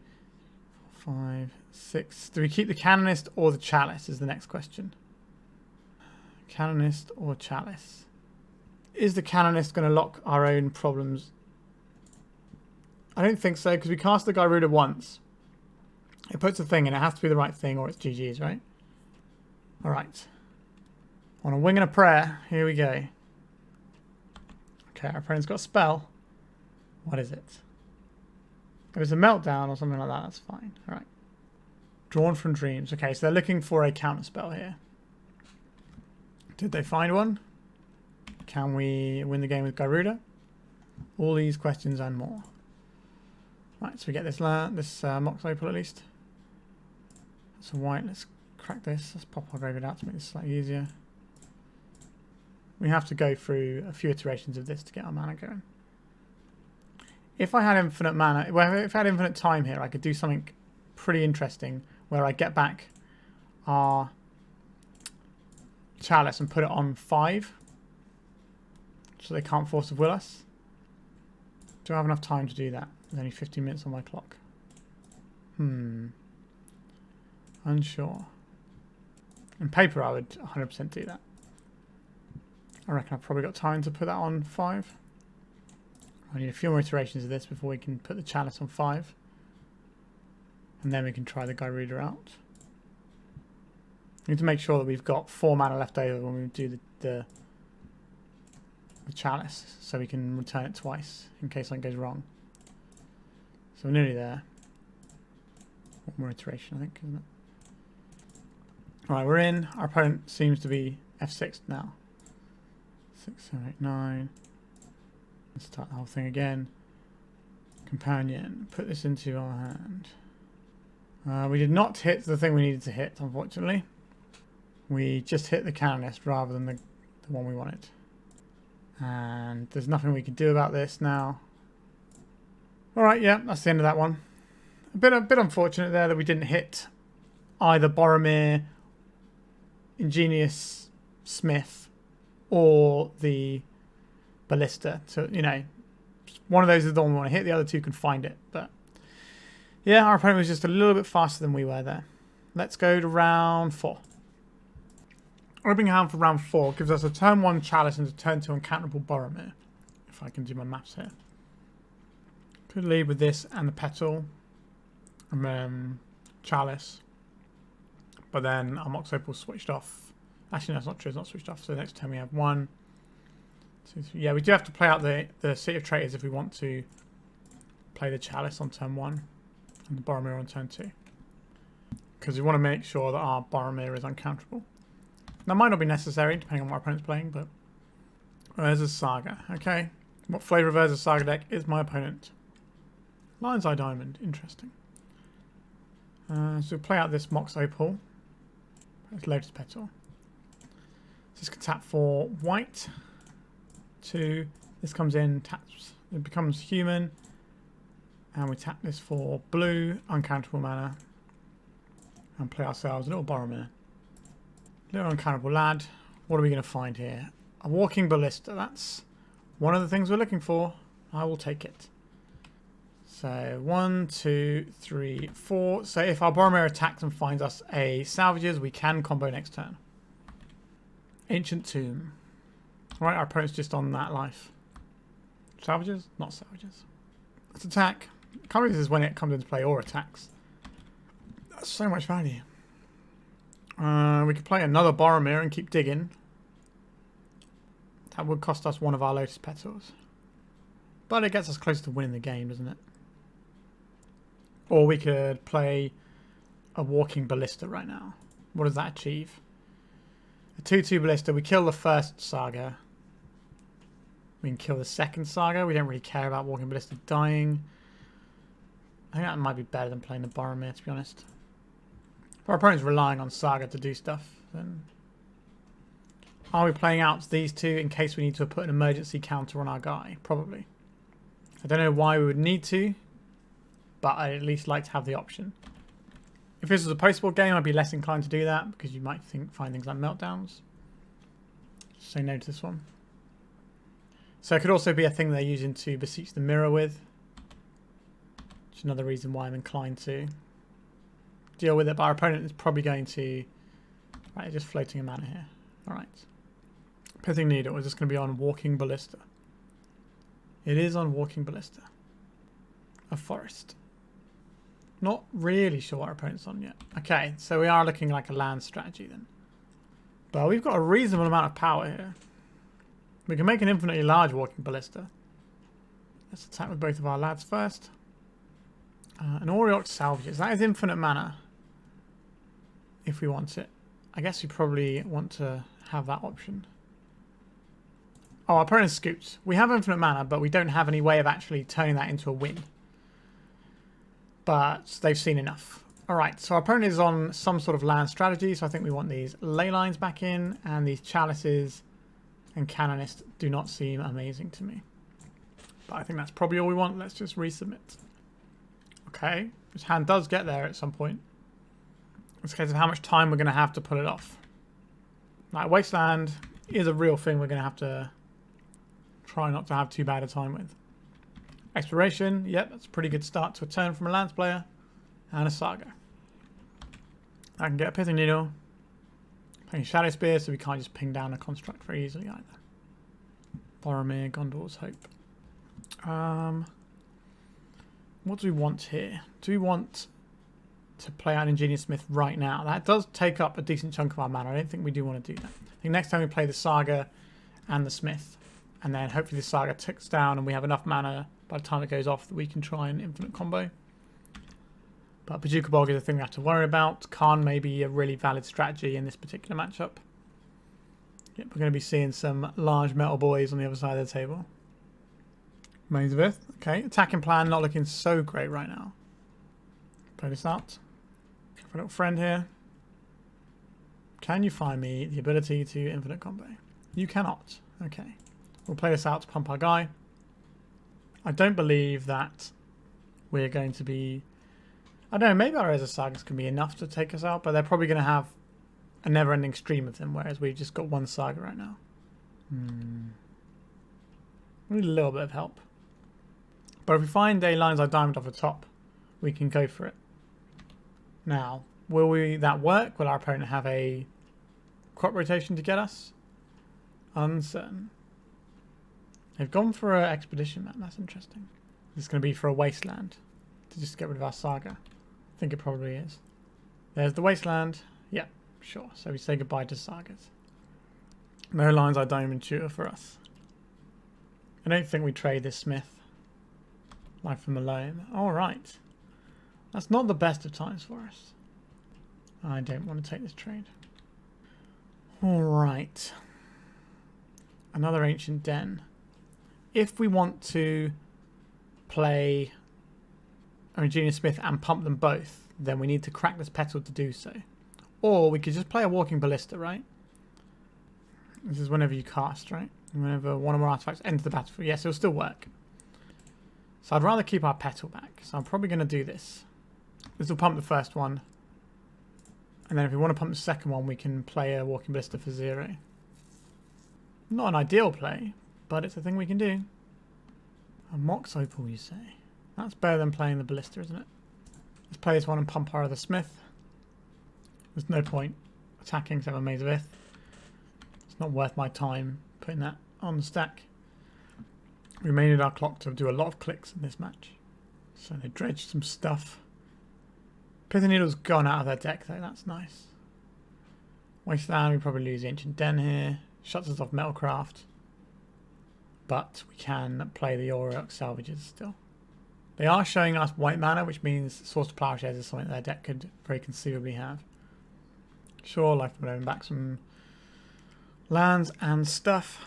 5, 6. Do we keep the Canonist or the Chalice is the next question. Canonist or Chalice? Is the Canonist going to lock our own problems? I don't think so, because we cast the Gyruda once. It puts a thing and it has to be the right thing or it's GG's, right? Alright. On a wing and a prayer, here we go. Okay, our opponent's got a spell. What is it? If it's a meltdown or something like that, that's fine. Alright. Drawn from Dreams. Okay, so they're looking for a counter spell here. Did they find one? Can we win the game with Gyruda? All these questions and more. Right, so we get this Mox Opal at least. That's a white. Let's crack this. Let's pop our Gyruda out to make this slightly easier. We have to go through a few iterations of this to get our mana going. If I had infinite mana, well, if I had infinite time here, I could do something pretty interesting where I get back our Chalice and put it on 5. So they can't force of will us. Do I have enough time to do that? There's only 15 minutes on my clock. Unsure. On paper, I would 100% do that. I reckon I've probably got time to put that on 5. I need a few more iterations of this before we can put the Chalice on 5. And then we can try the Gyruda out. We need to make sure that we've got 4 mana left over when we do the Chalice, so we can return it twice in case something goes wrong. So we're nearly there. One more iteration, I think, isn't it? Alright, we're in. Our opponent seems to be F6 now. 6, 7, 8, 9. Let's start the whole thing again. Companion. Put this into our hand. We did not hit the thing we needed to hit, unfortunately. We just hit the Canonist rather than the one we wanted. And there's nothing we can do about this now. Alright, yeah, that's the end of that one. A bit unfortunate there that we didn't hit either Boromir, Ingenious Smith, or the Ballista. So, you know, one of those is the one we want to hit, the other two can find it. But yeah, our opponent was just a little bit faster than we were there. Let's go to round 4. Opening hand for round 4 gives us a turn 1 Chalice and a turn 2 uncounterable Boromir. If I can do my maths here. Could lead with this and the Petal. And then Chalice. But then our Mox Opal switched off. Actually, no, that's not true. It's not switched off. So next turn we have 1, 2, 3. Yeah, we do have to play out the City of Traitors if we want to play the Chalice on turn 1. And the Boromir on turn 2. because we want to make sure that our Boromir is uncounterable. That might not be necessary, depending on what our opponent's playing, but Urza's Saga. Okay. What flavour of Urza's Saga deck is my opponent? Lion's Eye Diamond. Interesting. So we'll play out this Mox Opal. It's Lotus Petal. So this can tap for white. 2. This comes in, taps. It becomes human. And we tap this for blue, uncounterable mana. And play ourselves a little Boromir. Little uncounterable lad. What are we going to find here? A Walking Ballista. That's one of the things we're looking for. I will take it. So 1, 2, 3, 4. So if our Boromir attacks and finds us a Salvagers, we can combo next turn. Ancient Tomb. Right, our opponent's just on that life. Salvagers? Not Salvagers. Let's attack. Can't believe this is when it comes into play or attacks. That's so much value. We could play another Boromir and keep digging. That would cost us one of our Lotus Petals. But it gets us close to winning the game, doesn't it? Or we could play a Walking Ballista right now. What does that achieve? A 2-2 Ballista. We kill the first Saga. We can kill the second Saga. We don't really care about Walking Ballista dying. I think that might be better than playing the Boromir, to be honest. If our opponent's relying on Saga to do stuff, then... Are we playing out these two in case we need to put an emergency counter on our guy? Probably. I don't know why we would need to, but I'd at least like to have the option. If this was a post-board game, I'd be less inclined to do that, because you might find things like meltdowns. Say no to this one. So it could also be a thing they're using to beseech the mirror with. Which is another reason why I'm inclined to deal with it, but our opponent is probably going to... Right, just floating a mana here. Alright. Pithing Needle is just going to be on Walking Ballista. It is on Walking Ballista. A forest. Not really sure what our opponent's on yet. Okay, so we are looking like a land strategy then. But we've got a reasonable amount of power here. We can make an infinitely large Walking Ballista. Let's attack with both of our lads first. An Auriok Salvagers. That is infinite mana. If we want it. I guess we probably want to have that option. Oh, our opponent scoops. We have infinite mana, but we don't have any way of actually turning that into a win. But they've seen enough. Alright, so our opponent is on some sort of land strategy, so I think we want these Leylines back in, and these Chalices and Canonist do not seem amazing to me. But I think that's probably all we want. Let's just resubmit. Okay, this hand does get there at some point. It's a case of how much time we're going to have to pull it off. Like, Wasteland is a real thing we're going to have to try not to have too bad a time with. Exploration, yep, that's a pretty good start to a turn from a lands player. And a Saga. I can get a Pithing Needle. Playing Shadow Spear, so we can't just ping down a construct very easily either. Boromir, Gondor's Hope. What do we want here? Do we want to play out Ingenious Smith right now? That does take up a decent chunk of our mana. I don't think we do want to do that. I think next time we play the Saga and the Smith, and then hopefully the Saga ticks down and we have enough mana by the time it goes off that we can try an infinite combo. But Paducah Bog is a thing we have to worry about. Karn may be a really valid strategy in this particular matchup. Yep, we're going to be seeing some large metal boys on the other side of the table. Mains of Earth. Okay, attacking plan not looking so great right now. Play this out. Have a little friend here. Can you find me the ability to infinite combo? You cannot. Okay. We'll play this out to pump our guy. I don't believe that we're going to be... I don't know, maybe our Razor Sagas can be enough to take us out, but they're probably going to have a never-ending stream of them, whereas we've just got one Saga right now. We need a little bit of help. But if we find a Lion's Eye Diamond off the top, we can go for it. Now, will that work? Will our opponent have a crop rotation to get us? Uncertain. They've gone for an expedition map. That's interesting. This is going to be for a wasteland to just get rid of our Saga. I think it probably is. There's the wasteland. Yep, sure. So we say goodbye to Sagas. No Lion's Eye Diamond Tutor for us. I don't think we trade this Smith. Life from alone. Alright. That's not the best of times for us. I don't want to take this trade. Alright. Another Ancient Den. If we want to play Ingenious Smith and pump them both, then we need to crack this petal to do so. Or we could just play a Walking Ballista, right? This is whenever you cast, right? Whenever one or more artifacts enter the battlefield. Yes, it'll still work. So I'd rather keep our petal back. So I'm probably going to do this. This will pump the first one. And then if we want to pump the second one, we can play a Walking Ballista for 0. Not an ideal play, but it's a thing we can do. A Mox Opal, you say? That's better than playing the Ballista, isn't it? Let's play this one and pump our other Smith. There's no point attacking to have a Maze of Ith. It's not worth my time putting that on the stack. We may need our clock to do a lot of clicks in this match. So they dredged some stuff. Pithing Needle's gone out of their deck though, that's nice. Wasteland, we probably lose the Ancient Den here. Shuts us off Metalcraft. But we can play the Auriok Salvagers still. They are showing us white mana, which means Source to Plowshares is something their deck could very conceivably have. Sure, Life Blown back some lands and stuff.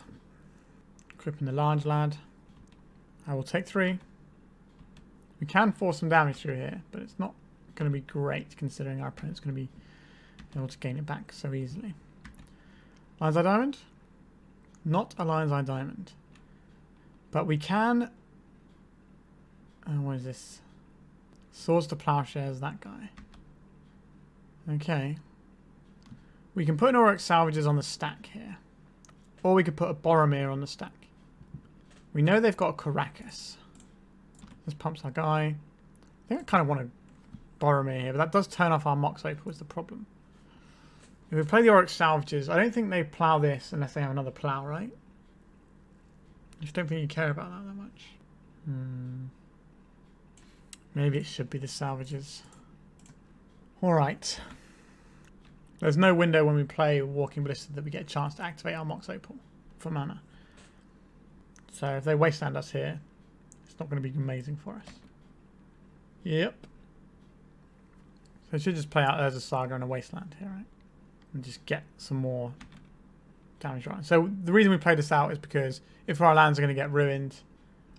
Equipping the large lad. I will take 3. We can force some damage through here, but it's not going to be great considering our opponent's going to be able to gain it back so easily. Lion's Eye Diamond? Not a Lion's Eye Diamond. But we can... what is this? Swords to Plowshares, that guy. Okay. We can put an Auriok Salvagers on the stack here. Or we could put a Boromir on the stack. We know they've got a Karakas. This pumps our guy. I think I kind of want a Boromir here, but that does turn off our Mox Opal is the problem. If we play the Auriok Salvagers, I don't think they plough this unless they have another plough, right? I just don't think you care about that much. Maybe it should be the Salvagers. Alright. There's no window when we play Walking Ballista that we get a chance to activate our Mox Opal for mana. So if they wasteland us here, it's not going to be amazing for us. Yep. So I should just play out Urza Saga and a wasteland here, right? And just get some more damage right. So the reason we play this out is because if our lands are going to get ruined,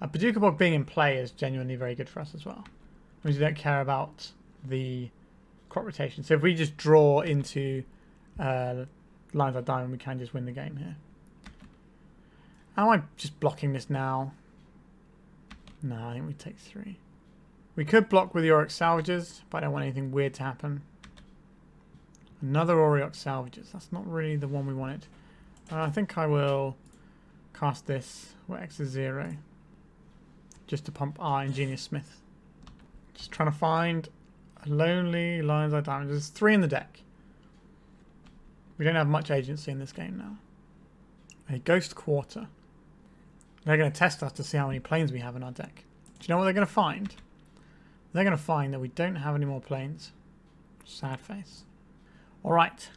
a Paducah Bog being in play is genuinely very good for us as well. Because we don't care about the crop rotation. So if we just draw into Lion's Eye Diamond, we can just win the game here. Am I just blocking this now? No, I think we take 3. We could block with the Auriok Salvagers, but I don't want anything weird to happen. Another Auriok Salvagers. That's not really the one we wanted. I think I will cast this where X is 0. Just to pump our Ingenious Smith. Just trying to find a lonely Lion's Eye Diamond. There's 3 in the deck. We don't have much agency in this game now. A Ghost Quarter. They're going to test us to see how many planes we have in our deck. Do you know what they're going to find? They're going to find that we don't have any more planes. Sad face. Alright.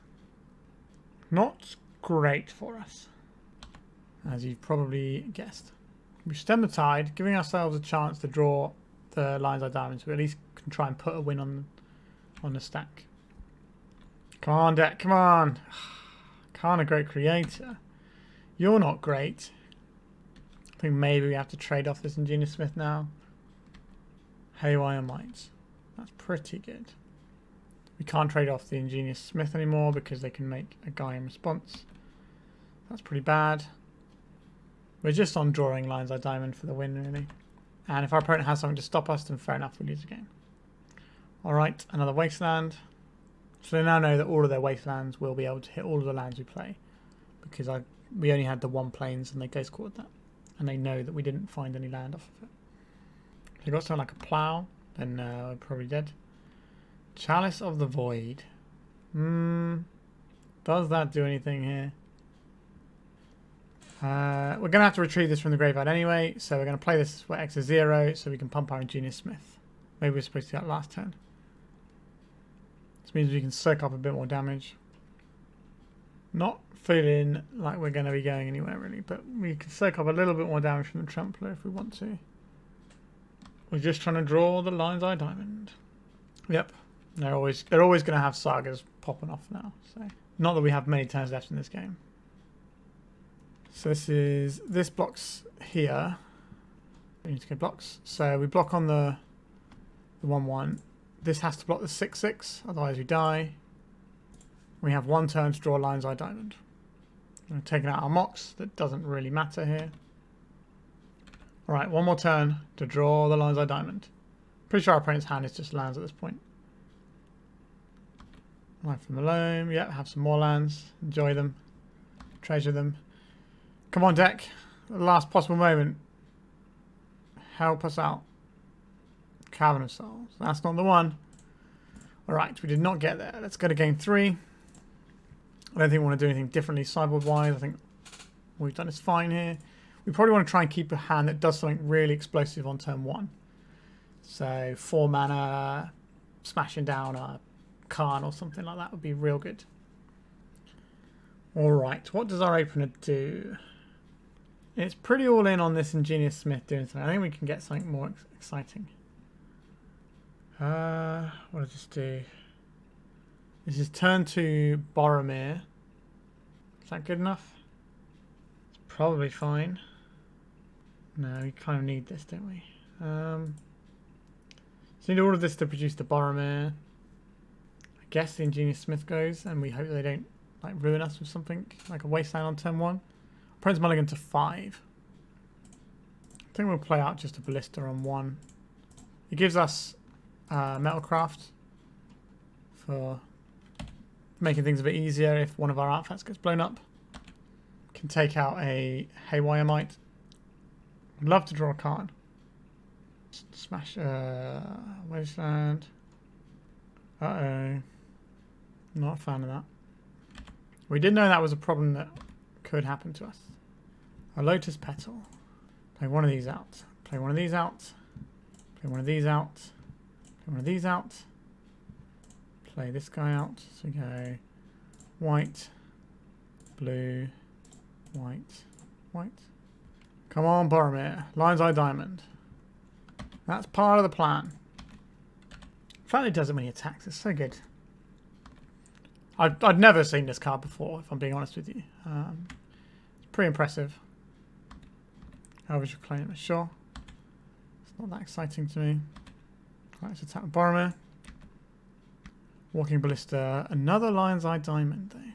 Not great for us. As you've probably guessed. We stem the tide, giving ourselves a chance to draw the Lion's Eye Diamonds. We at least can try and put a win on the stack. Come on, deck. Come on. Karn, a great creator. You're not great. I think maybe we have to trade off this Ingenious Smith now. Haywire Mites. That's pretty good. We can't trade off the Ingenious Smith anymore because they can make a guy in response. That's pretty bad. We're just on drawing Lion's Eye Diamond for the win, really. And if our opponent has something to stop us, then fair enough, we lose the game. Alright, another Wasteland. So they now know that all of their Wastelands will be able to hit all of the lands we play. Because we only had the 1 planes and they Ghost Quartered that. And they know that we didn't find any land off of it. If they got something like a plough, then we're probably dead. Chalice of the Void. Does that do anything here? We're going to have to retrieve this from the graveyard anyway, so we're going to play this where X is 0 so we can pump our Ingenious Smith. Maybe we're supposed to do that last turn. This means we can soak up a bit more damage. Not feeling like we're going to be going anywhere really, but we can soak up a little bit more damage from the Trampler if we want to. We're just trying to draw the Lion's Eye Diamond. Yep, they're always going to have Sagas popping off now. So not that we have many turns left in this game. So this blocks here. We need to get blocks. So we block on the 1/1. This has to block the 6/6, otherwise we die. We have 1 turn to draw Lion's Eye Diamond. We're taking out our Mox. That doesn't really matter here. Alright, 1 more turn to draw the Lion's Eye Diamond. Pretty sure our opponent's hand is just lands at this point. Life from the Loam. Yep, have some more lands. Enjoy them. Treasure them. Come on, deck. The last possible moment. Help us out. Cavern of Souls. That's not the one. Alright, we did not get there. Let's go to game 3. I don't think we want to do anything differently sideboard-wise. I think what we've done is fine here. We probably want to try and keep a hand that does something really explosive on turn 1. So 4 mana, smashing down a Karn or something like that would be real good. Alright, what does our opener do? It's pretty all in on this Ingenious Smith doing something. I think we can get something more exciting. What does this do? This is turn to Boromir. Is that good enough? It's probably fine. No, we kind of need this, don't we? So we need all of this to produce the Boromir. I guess the Ingenious Smith goes, and we hope they don't like ruin us with something like a wasteland on turn 1. Prince Mulligan to 5. I think we'll play out just a Ballista on 1. It gives us Metalcraft for making things a bit easier if one of our artifacts gets blown up. Can take out a Haywire Might. I'd love to draw a Karn. Smash Wasteland. Uh-oh. Not a fan of that. We did know that was a problem that could happen to us. A Lotus Petal. Play one of these out. Play one of these out. Play one of these out. Play one of these out. Play this guy out. So we go white, blue, white, white. Come on, Boromir. Lion's Eye Diamond. That's part of the plan. In fact, it does it when he attacks. It's so good. I'd never seen this card before, if I'm being honest with you. It's pretty impressive. Elvish Reclaim, sure. It's not that exciting to me. Right, let's attack Boromir. Walking Ballista. Another Lion's Eye Diamond, though.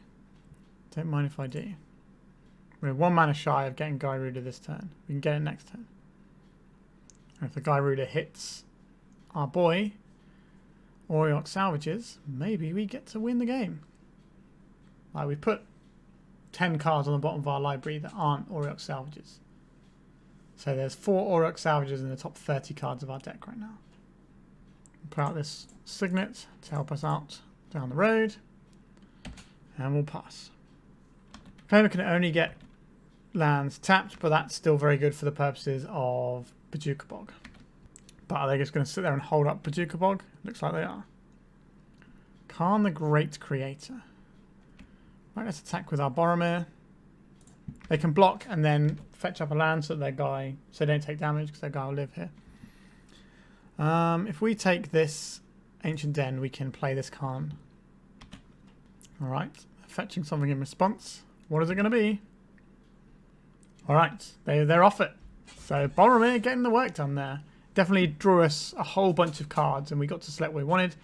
Don't mind if I do. We're 1 mana shy of getting Gyruda this turn. We can get it next turn. And if the Gyruda hits our boy, Auriok Salvagers, maybe we get to win the game. Like, we put 10 cards on the bottom of our library that aren't Auriok Salvagers. So there's 4 Auriok Salvagers in the top 30 cards of our deck right now. Put out this Signet to help us out down the road. And we'll pass. Claimer can only get lands tapped, but that's still very good for the purposes of Bojuka Bog. But are they just going to sit there and hold up Bojuka Bog? Looks like they are. Karn the Great Creator. Right, let's attack with our Boromir. They can block and then fetch up a land so that their guy, so they don't take damage because their guy will live here. If we take this Ancient Den, we can play this Karn. Alright, fetching something in response. What is it going to be? Alright, they're off it. So Boromir getting the work done there. Definitely drew us a whole bunch of cards and we got to select what we wanted.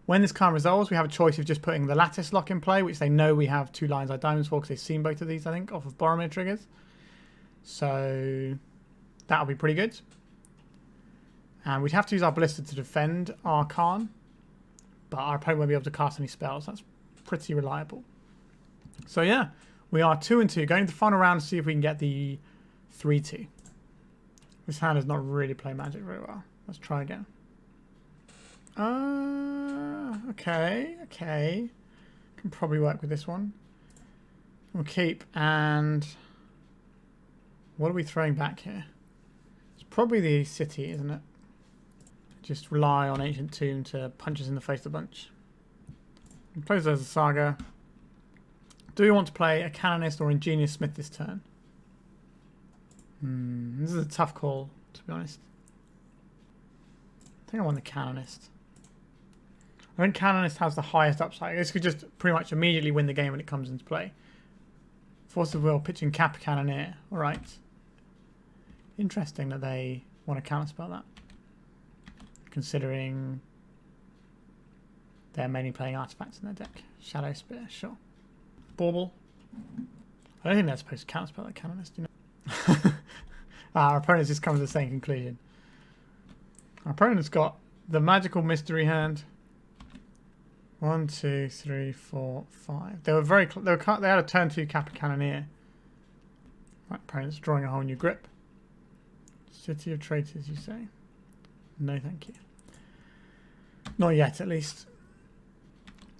When this Karn resolves, we have a choice of just putting the Lattice lock in play, which they know we have 2 Lion's Eye Diamonds for because they've seen both of these, I think, off of Boromir triggers. So that'll be pretty good. And we'd have to use our Ballista to defend our Karn, but our opponent won't be able to cast any spells. That's pretty reliable. So yeah, we are 2-2. Going to the final round to see if we can get the 3-2. This hand does not really play Magic very well. Let's try again. Okay. Can probably work with this one. We'll keep, and what are we throwing back here? It's probably the city, isn't it? Just rely on Ancient Tomb to punch us in the face a bunch. We'll close those as a Saga. Do we want to play a Canonist or Ingenious Smith this turn? This is a tough call, to be honest. I think I want the Canonist. I think Canonist has the highest upside. This could just pretty much immediately win the game when it comes into play. Force of Will, pitching Cap Cannoneer. Alright. Interesting that they want to counterspell that. Considering they're mainly playing artifacts in their deck. Shadow Spear, sure. Bauble. I don't think they're supposed to counterspell that Canonist, you know. Our opponent's just come to the same conclusion. Our opponent's got the Magical Mystery hand. 1, 2, 3, 4, 5. They were very close. They had a turn 2 Kappa Cannoneer. Right, opponent's drawing a whole new grip. City of Traitors, you say? No, thank you. Not yet, at least.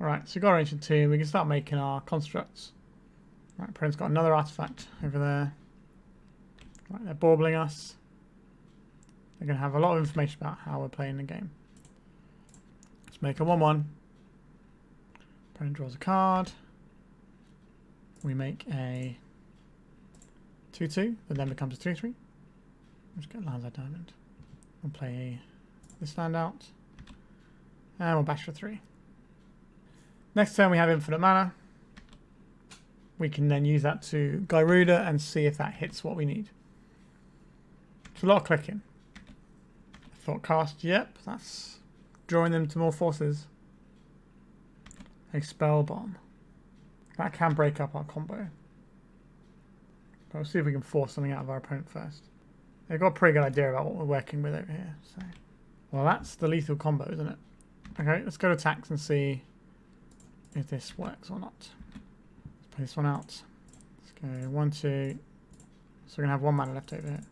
Alright, so we've got our Ancient Tomb. We can start making our constructs. Right, opponent's got another artifact over there. Right, they're baubbling us. They're going to have a lot of information about how we're playing the game. Let's make a 1-1. Opponent draws a card. We make a 2-2, that then becomes a 3-3. Let's get Lands Eye Diamond. We'll play this land out. And we'll bash for 3. Next turn we have infinite mana. We can then use that to Gyruda and see if that hits what we need. It's a lot of clicking. Thought cast, yep, that's drawing them to more forces. A spell bomb. That can break up our combo. But we'll see if we can force something out of our opponent first. They've got a pretty good idea about what we're working with over here. So, well, that's the lethal combo, isn't it? Okay, let's go to attacks and see if this works or not. Let's play this one out. Let's go 1, 2. So we're going to have 1 mana left over here.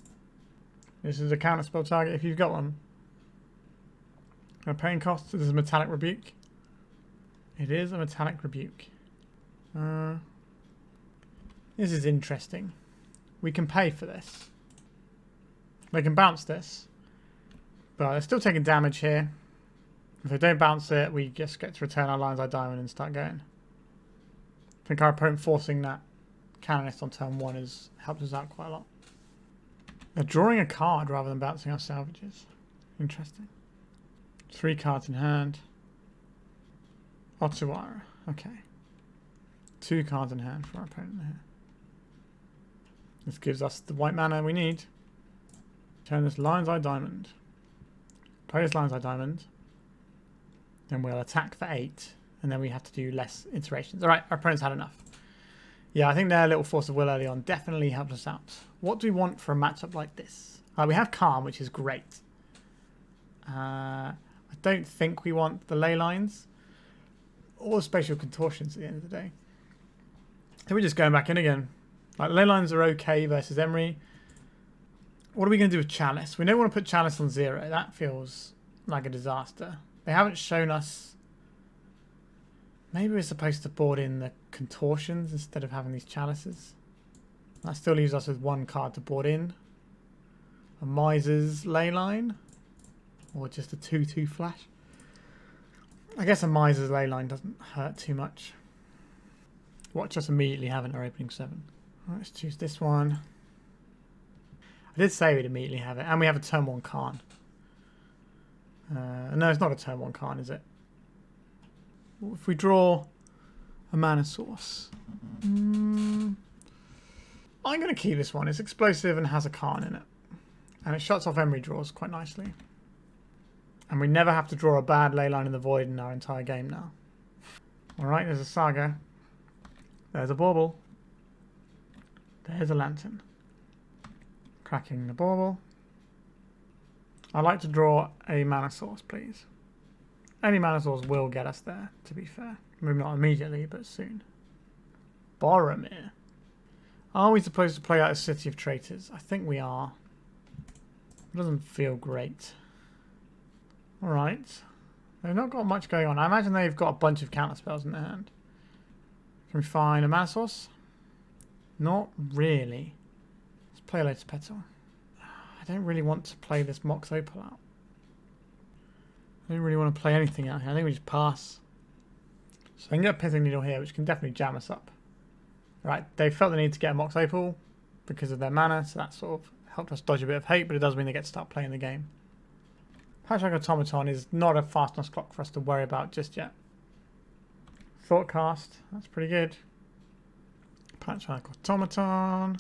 This is a counter spell target if you've got one. A pain cost. This is a Metallic Rebuke. It is a Metallic Rebuke. This is interesting. We can pay for this. They can bounce this. But they're still taking damage here. If they don't bounce it, we just get to return our Lion's Eye Diamond and start going. I think our opponent forcing that Canonist on turn 1 has helped us out quite a lot. They're drawing a card rather than bouncing our salvages. Interesting. 3 cards in hand. Otsuwara. Okay. 2 cards in hand for our opponent here. This gives us the white mana we need. Turn this Lion's Eye Diamond. Play this Lion's Eye Diamond. Then we'll attack for 8. And then we have to do less iterations. Alright, our opponent's had enough. Yeah, I think their little Force of Will early on definitely helped us out. What do we want for a matchup like this? We have Karn, which is great. I don't think we want the Leylines. Or Spatial Contortions at the end of the day. So we're just going back in again. Like, Leylines are okay versus Emery. What are we going to do with Chalice? We don't want to put Chalice on 0. That feels like a disaster. They haven't shown us... Maybe we're supposed to board in the Contortions instead of having these Chalices. That still leaves us with 1 card to board in. A Miser's Leyline. Or just a 2-2 flash. I guess a Miser's Leyline doesn't hurt too much. Watch us immediately having our opening 7. Right, let's choose this one. I did say we'd immediately have it. And we have a turn 1 Karn. No, it's not a turn 1 Karn, is it? If we draw a mana source. I'm going to keep this one. It's explosive and has a Karn in it. And it shuts off Emery draws quite nicely. And we never have to draw a bad Leyline in the Void in our entire game now. Alright, there's a Saga. There's a Bauble. There's a Lantern. Cracking the Bauble. I'd like to draw a mana source, please. Any mana source will get us there, to be fair. Maybe not immediately, but soon. Boromir. Are we supposed to play out a City of Traitors? I think we are. It doesn't feel great. Alright. They've not got much going on. I imagine they've got a bunch of counter spells in their hand. Can we find a mana source? Not really. Let's play a Lotus Petal. I don't really want to play this Mox Opal out. I don't really want to play anything out here. I think we just pass. So I can get a Pithing Needle here, which can definitely jam us up. Right, they felt the need to get a Mox Opal because of their mana, so that sort of helped us dodge a bit of hate, but it does mean they get to start playing the game. Patchwork Automaton is not a fast enough clock for us to worry about just yet. Thoughtcast, that's pretty good. Patchwork Automaton.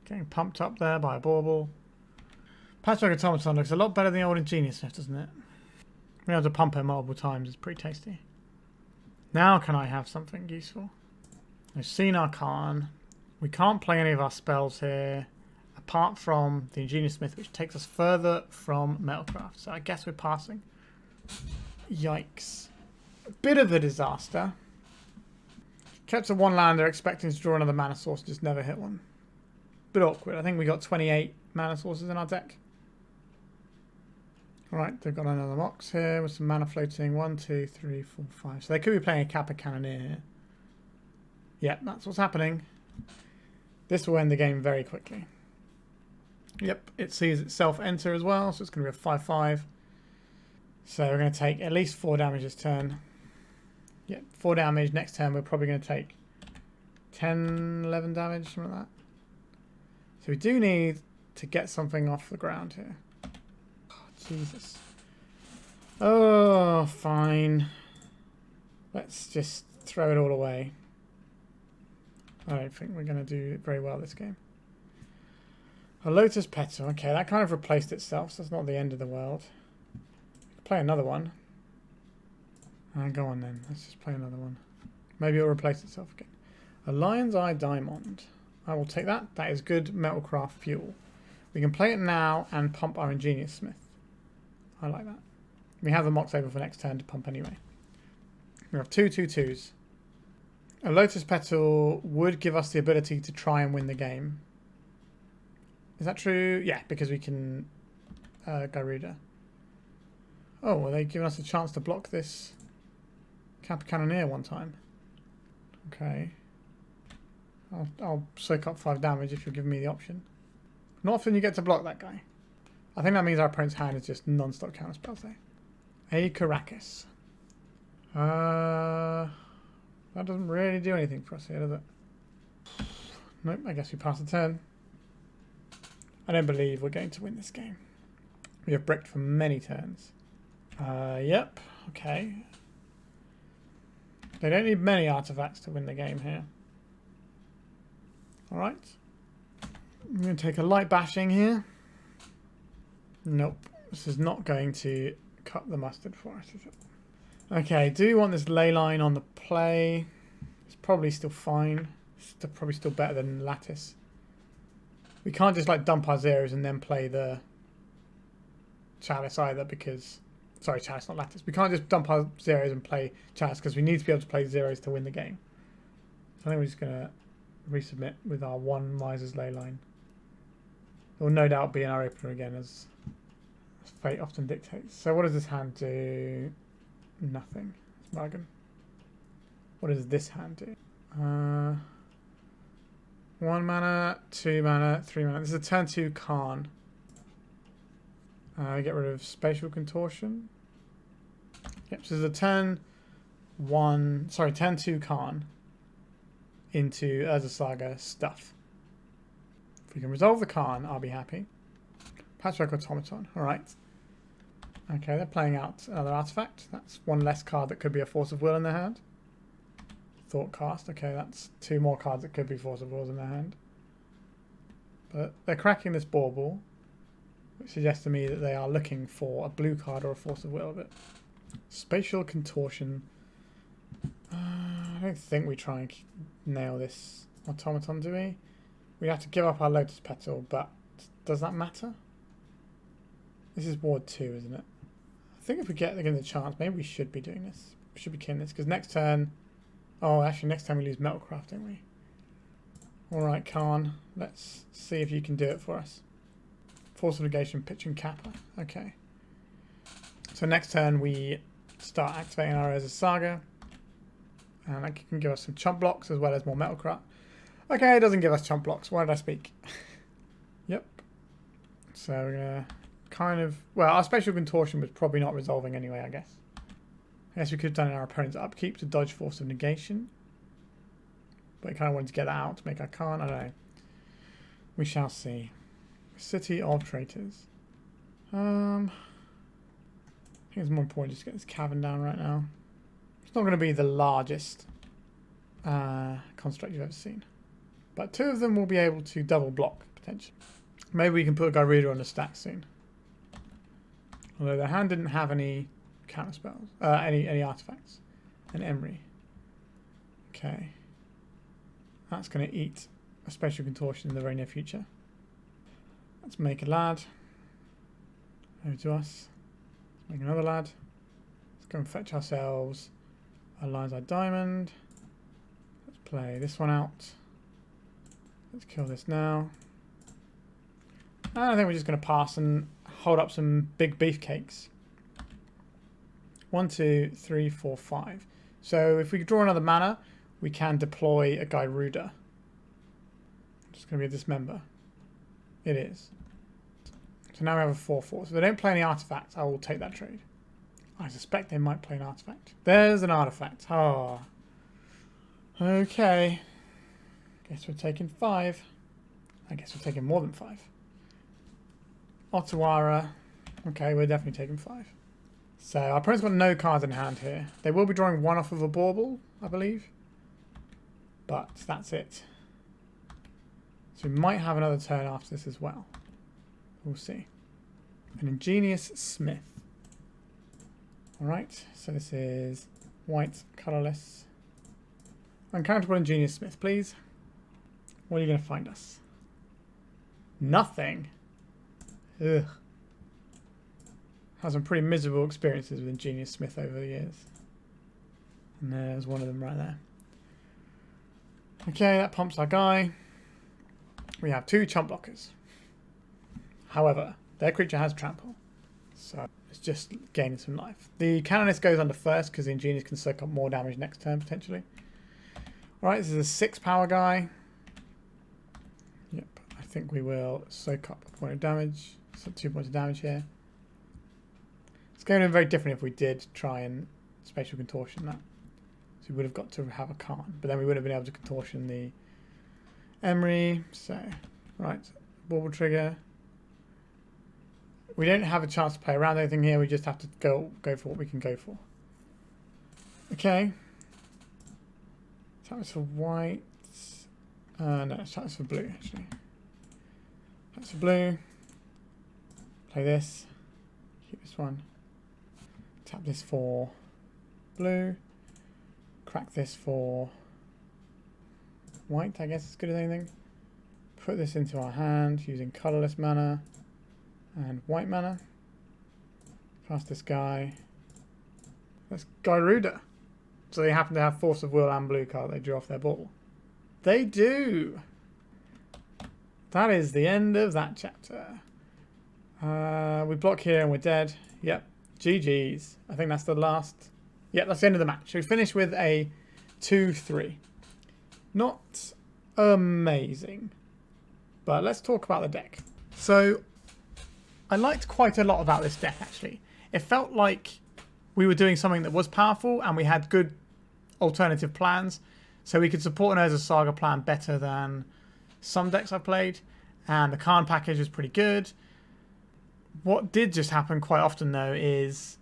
Getting pumped up there by a bauble. Patchwork Automaton looks a lot better than the old Ingenious Smith, doesn't it? Being able to pump it multiple times is pretty tasty. Now can I have something useful? We've seen our Karn. We can't play any of our spells here, apart from the Ingenious Smith, which takes us further from Metalcraft. So I guess we're passing. Yikes. A bit of a disaster. Kept a one-lander expecting to draw another mana source, just never hit one. Bit awkward. I think we got 28 mana sources in our deck. Alright, they've got another Mox here with some mana floating. 1, 2, 3, 4, 5. So they could be playing a Kappa Cannoneer here. Yep, that's what's happening. This will end the game very quickly. Yep, it sees itself enter as well, so it's going to be a 5-5. So we're going to take at least 4 damage this turn. Yep, 4 damage. Next turn we're probably going to take 10, 11 damage, something like that. So we do need to get something off the ground here. Oh, Jesus. Oh, fine. Let's just throw it all away. I don't think we're going to do very well this game. A Lotus Petal. Okay, that kind of replaced itself, so it's not the end of the world. Play another one. Go on then. Let's just play another one. Maybe it'll replace itself again. A Lion's Eye Diamond. I will take that. That is good Metalcraft fuel. We can play it now and pump our Ingenious Smith. I like that. We have the Mox Opal for next turn to pump anyway. We have 2 2/2s. A Lotus Petal would give us the ability to try and win the game. Is that true? Yeah, because we can Gyruda. Oh, well, they've given us a chance to block this Kappa Cannoneer one time. Okay. I'll soak up 5 damage if you give me the option. Not often you get to block that guy. I think that means our opponent's hand is just non-stop counter spells there. A Karakas. That doesn't really do anything for us here, does it? Nope, I guess we pass the turn. I don't believe we're going to win this game. We have bricked for many turns. Yep, okay. They don't need many artifacts to win the game here. Alright. I'm going to take a light bashing here. Nope. This is not going to cut the mustard for us, is it? Okay, do you want this Leyline on the play? It's probably still fine. It's probably still better than Lattice. We can't just like dump our zeros and then play the Chalice either because... Sorry, Chalice, not Lattice. We can't just dump our zeros and play Chalice because we need to be able to play zeros to win the game. So I think we're just going to resubmit with our 1 Miser's Leyline. There will no doubt be in our opener again as fate often dictates. So what does this hand do? Nothing. It's bargain. What does this hand do? 1 mana, 2 mana, 3 mana. This is a turn 2 Karn. We get rid of Spatial Contortion. Yep, so this is a turn 2 Karn into Urza Saga stuff. If we can resolve the Karn, I'll be happy. Patchwork Automaton, alright. Okay, they're playing out another artifact. That's 1 less card that could be a Force of Will in their hand. Thoughtcast, okay, that's 2 more cards that could be Force of Wills in their hand. But they're cracking this bauble, which suggests to me that they are looking for a blue card or a Force of Will. But Spatial Contortion. I don't think we try and nail this automaton, do we? We have to give up our Lotus Petal, but does that matter? This is Ward 2, isn't it? I think if we get the chance, maybe we should be doing this. We should be killing this, because next turn... Oh, actually, next time we lose Metalcraft, don't we? Alright, Karn. Let's see if you can do it for us. Force of Negation, pitch and Kappa. Okay. So next turn we start activating our Urza Saga. And that can give us some chump blocks as well as more Metalcraft. Okay, it doesn't give us chump blocks. Why did I speak? Yep. So we're going to kind of... Well, our Spatial Contortion was probably not resolving anyway, I guess. I guess we could have done in our opponent's upkeep to dodge Force of Negation. But we kind of wanted to get that out to make our Karn. I don't know. We shall see. City of Traitors. I think it's more important just to get this cavern down right now. It's not going to be the largest construct you've ever seen. But 2 of them will be able to double block, potentially. Maybe we can put a Gyruda on the stack soon. Although their hand didn't have any counter spells, any artifacts. An Emery. Okay. That's going to eat a Spatial Contortion in the very near future. Let's make a lad. Over to us. Let's make another lad. Let's go and fetch ourselves a Lion's Eye Diamond. Let's play this one out. Let's kill this now. And I think we're just going to pass and hold up some big beefcakes. 1, 2, 3, 4, 5. So if we draw another mana, we can deploy a Gyruda. It's going to be a Dismember. It is. So now we have a 4/4. So if they don't play any artifacts, I will take that trade. I suspect they might play an artifact. There's an artifact. Oh. Okay. Guess we're taking 5. I guess we're taking more than 5. Otawara. Okay, we're definitely taking 5. So our opponent's got no cards in hand here. They will be drawing 1 off of a bauble, I believe. But that's it. So we might have another turn after this as well. We'll see. An Ingenious Smith. Alright, so this is white, colourless. Uncountable Ingenious Smith, please. What are you going to find us? Nothing. Ugh. Had some pretty miserable experiences with Ingenious Smith over the years. And there's one of them right there. Okay, that pumps our guy. We have 2 chump blockers. However, their creature has trample. So it's just gaining some life. The Canonist goes under first because the Ingenious can soak up more damage next turn potentially. Alright, this is a 6 power guy. Yep, I think we will soak up a point of damage. So 2 points of damage here. It's going to be very different if we did try and Spatial Contortion that. So we would have got to have a Karn, but then we would have been able to Contortion the Emery. So, right, Bauble Trigger. We don't have a chance to play around anything here. We just have to go for what we can go for. Okay. That was for white. No, that was for blue actually. That's for blue. Play this. Keep this one. Tap this for blue. Crack this for white, I guess as good as anything. Put this into our hand using colourless mana and white mana. Cast this guy. That's Gyruda. So they happen to have Force of Will and blue card they drew off their ball. They do! That is the end of that chapter. We block here and we're dead. Yep. GG's. I think that's the last... Yep, that's the end of the match. We finish with a 2-3. Not amazing. But let's talk about the deck. So, I liked quite a lot about this deck, actually. It felt like we were doing something that was powerful and we had good alternative plans. So we could support an Urza Saga plan better than some decks I've played. And the Karn package was pretty good. What did just happen quite often, though, is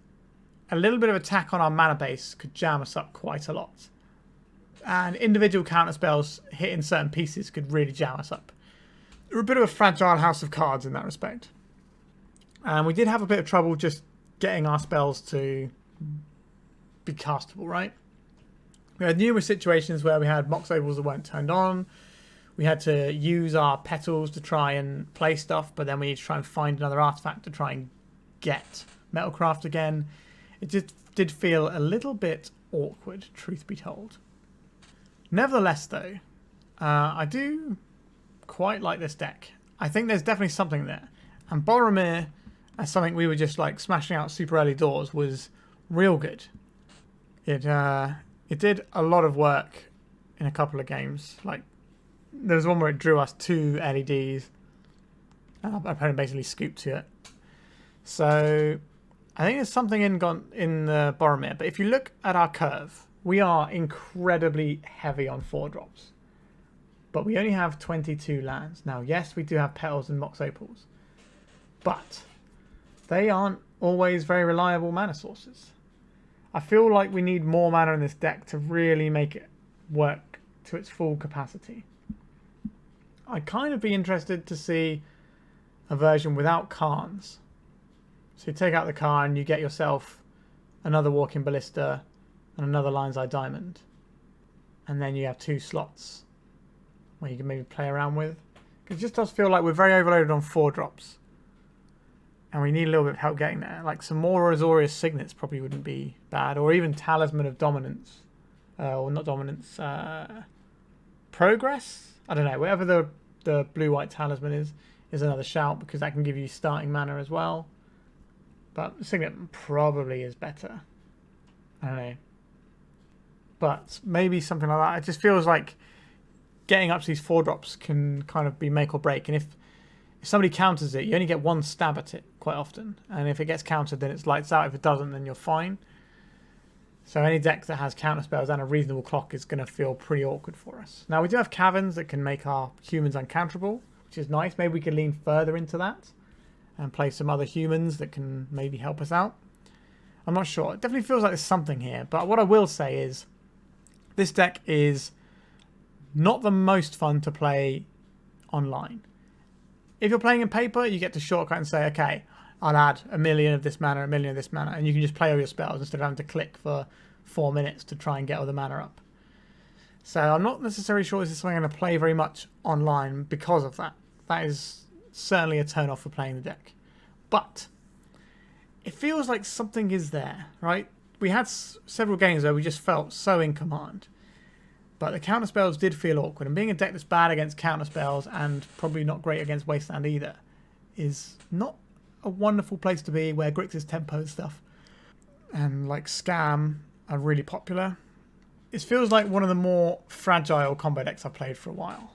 a little bit of attack on our mana base could jam us up quite a lot. And individual counter spells hitting certain pieces could really jam us up. We're a bit of a fragile house of cards in that respect. And we did have a bit of trouble just getting our spells to be castable, right? We had numerous situations where we had Mox Opals that weren't turned on. We had to use our petals to try and play stuff, but then we need to try and find another artifact to try and get Metalcraft again. It just did feel a little bit awkward, truth be told. Nevertheless, though, I do quite like this deck. I think there's definitely something there. And Boromir, as something we were just like smashing out super early doors, was real good. It did a lot of work in a couple of games. Like, there was one where it drew us 2 LEDs. And our opponent basically scooped to it. So I think there's something in the Boromir. But if you look at our curve, we are incredibly heavy on 4-drops. But we only have 22 lands. Now, yes, we do have Petals and Mox Opals. But they aren't always very reliable mana sources. I feel like we need more mana in this deck to really make it work to its full capacity. I'd kind of be interested to see a version without Karns. So you take out the Karn, you get yourself another Walking Ballista and another Lion's Eye Diamond. And then you have 2 slots where you can maybe play around with. It just does feel like we're very overloaded on 4 drops. And we need a little bit of help getting there. Like some more Azorius Signets probably wouldn't be bad. Or even Talisman of Dominance. Or not Dominance. Progress? I don't know. Whatever the Blue-White Talisman is another shout. Because that can give you starting mana as well. But Signet probably is better. I don't know. But maybe something like that. It just feels like getting up to these 4 drops can kind of be make or break. And if somebody counters it, you only get 1 stab at it quite often. And if it gets countered, then it's lights out. If it doesn't, then you're fine. So any deck that has counter spells and a reasonable clock is going to feel pretty awkward for us. Now, we do have caverns that can make our humans uncounterable, which is nice. Maybe we can lean further into that and play some other humans that can maybe help us out. I'm not sure. It definitely feels like there's something here. But what I will say is this deck is not the most fun to play online. If you're playing in paper, you get to shortcut and say, okay, I'll add 1 million of this mana, 1 million of this mana, and you can just play all your spells instead of having to click for 4 minutes to try and get all the mana up. So I'm not necessarily sure this is something I'm going to play very much online because of that. That is certainly a turn off for playing the deck. But it feels like something is there, right? We had several games where we just felt so in command. But the counterspells did feel awkward. And being a deck that's bad against counterspells and probably not great against Wasteland either is not a wonderful place to be where Grixis tempo and stuff and like Scam are really popular. It feels like one of the more fragile combo decks I've played for a while.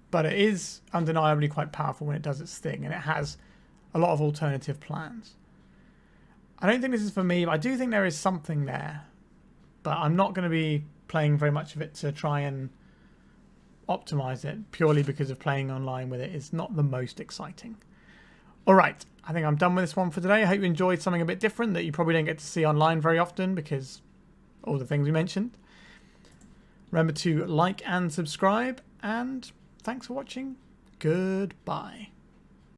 But it is undeniably quite powerful when it does its thing. And it has a lot of alternative plans. I don't think this is for me, but I do think there is something there. But I'm not going to be playing very much of it to try and optimize it purely because of playing online with it is not the most exciting. Alright, I think I'm done with this one for today. I hope you enjoyed something a bit different that you probably don't get to see online very often because all the things we mentioned. Remember to like and subscribe, and thanks for watching. Goodbye.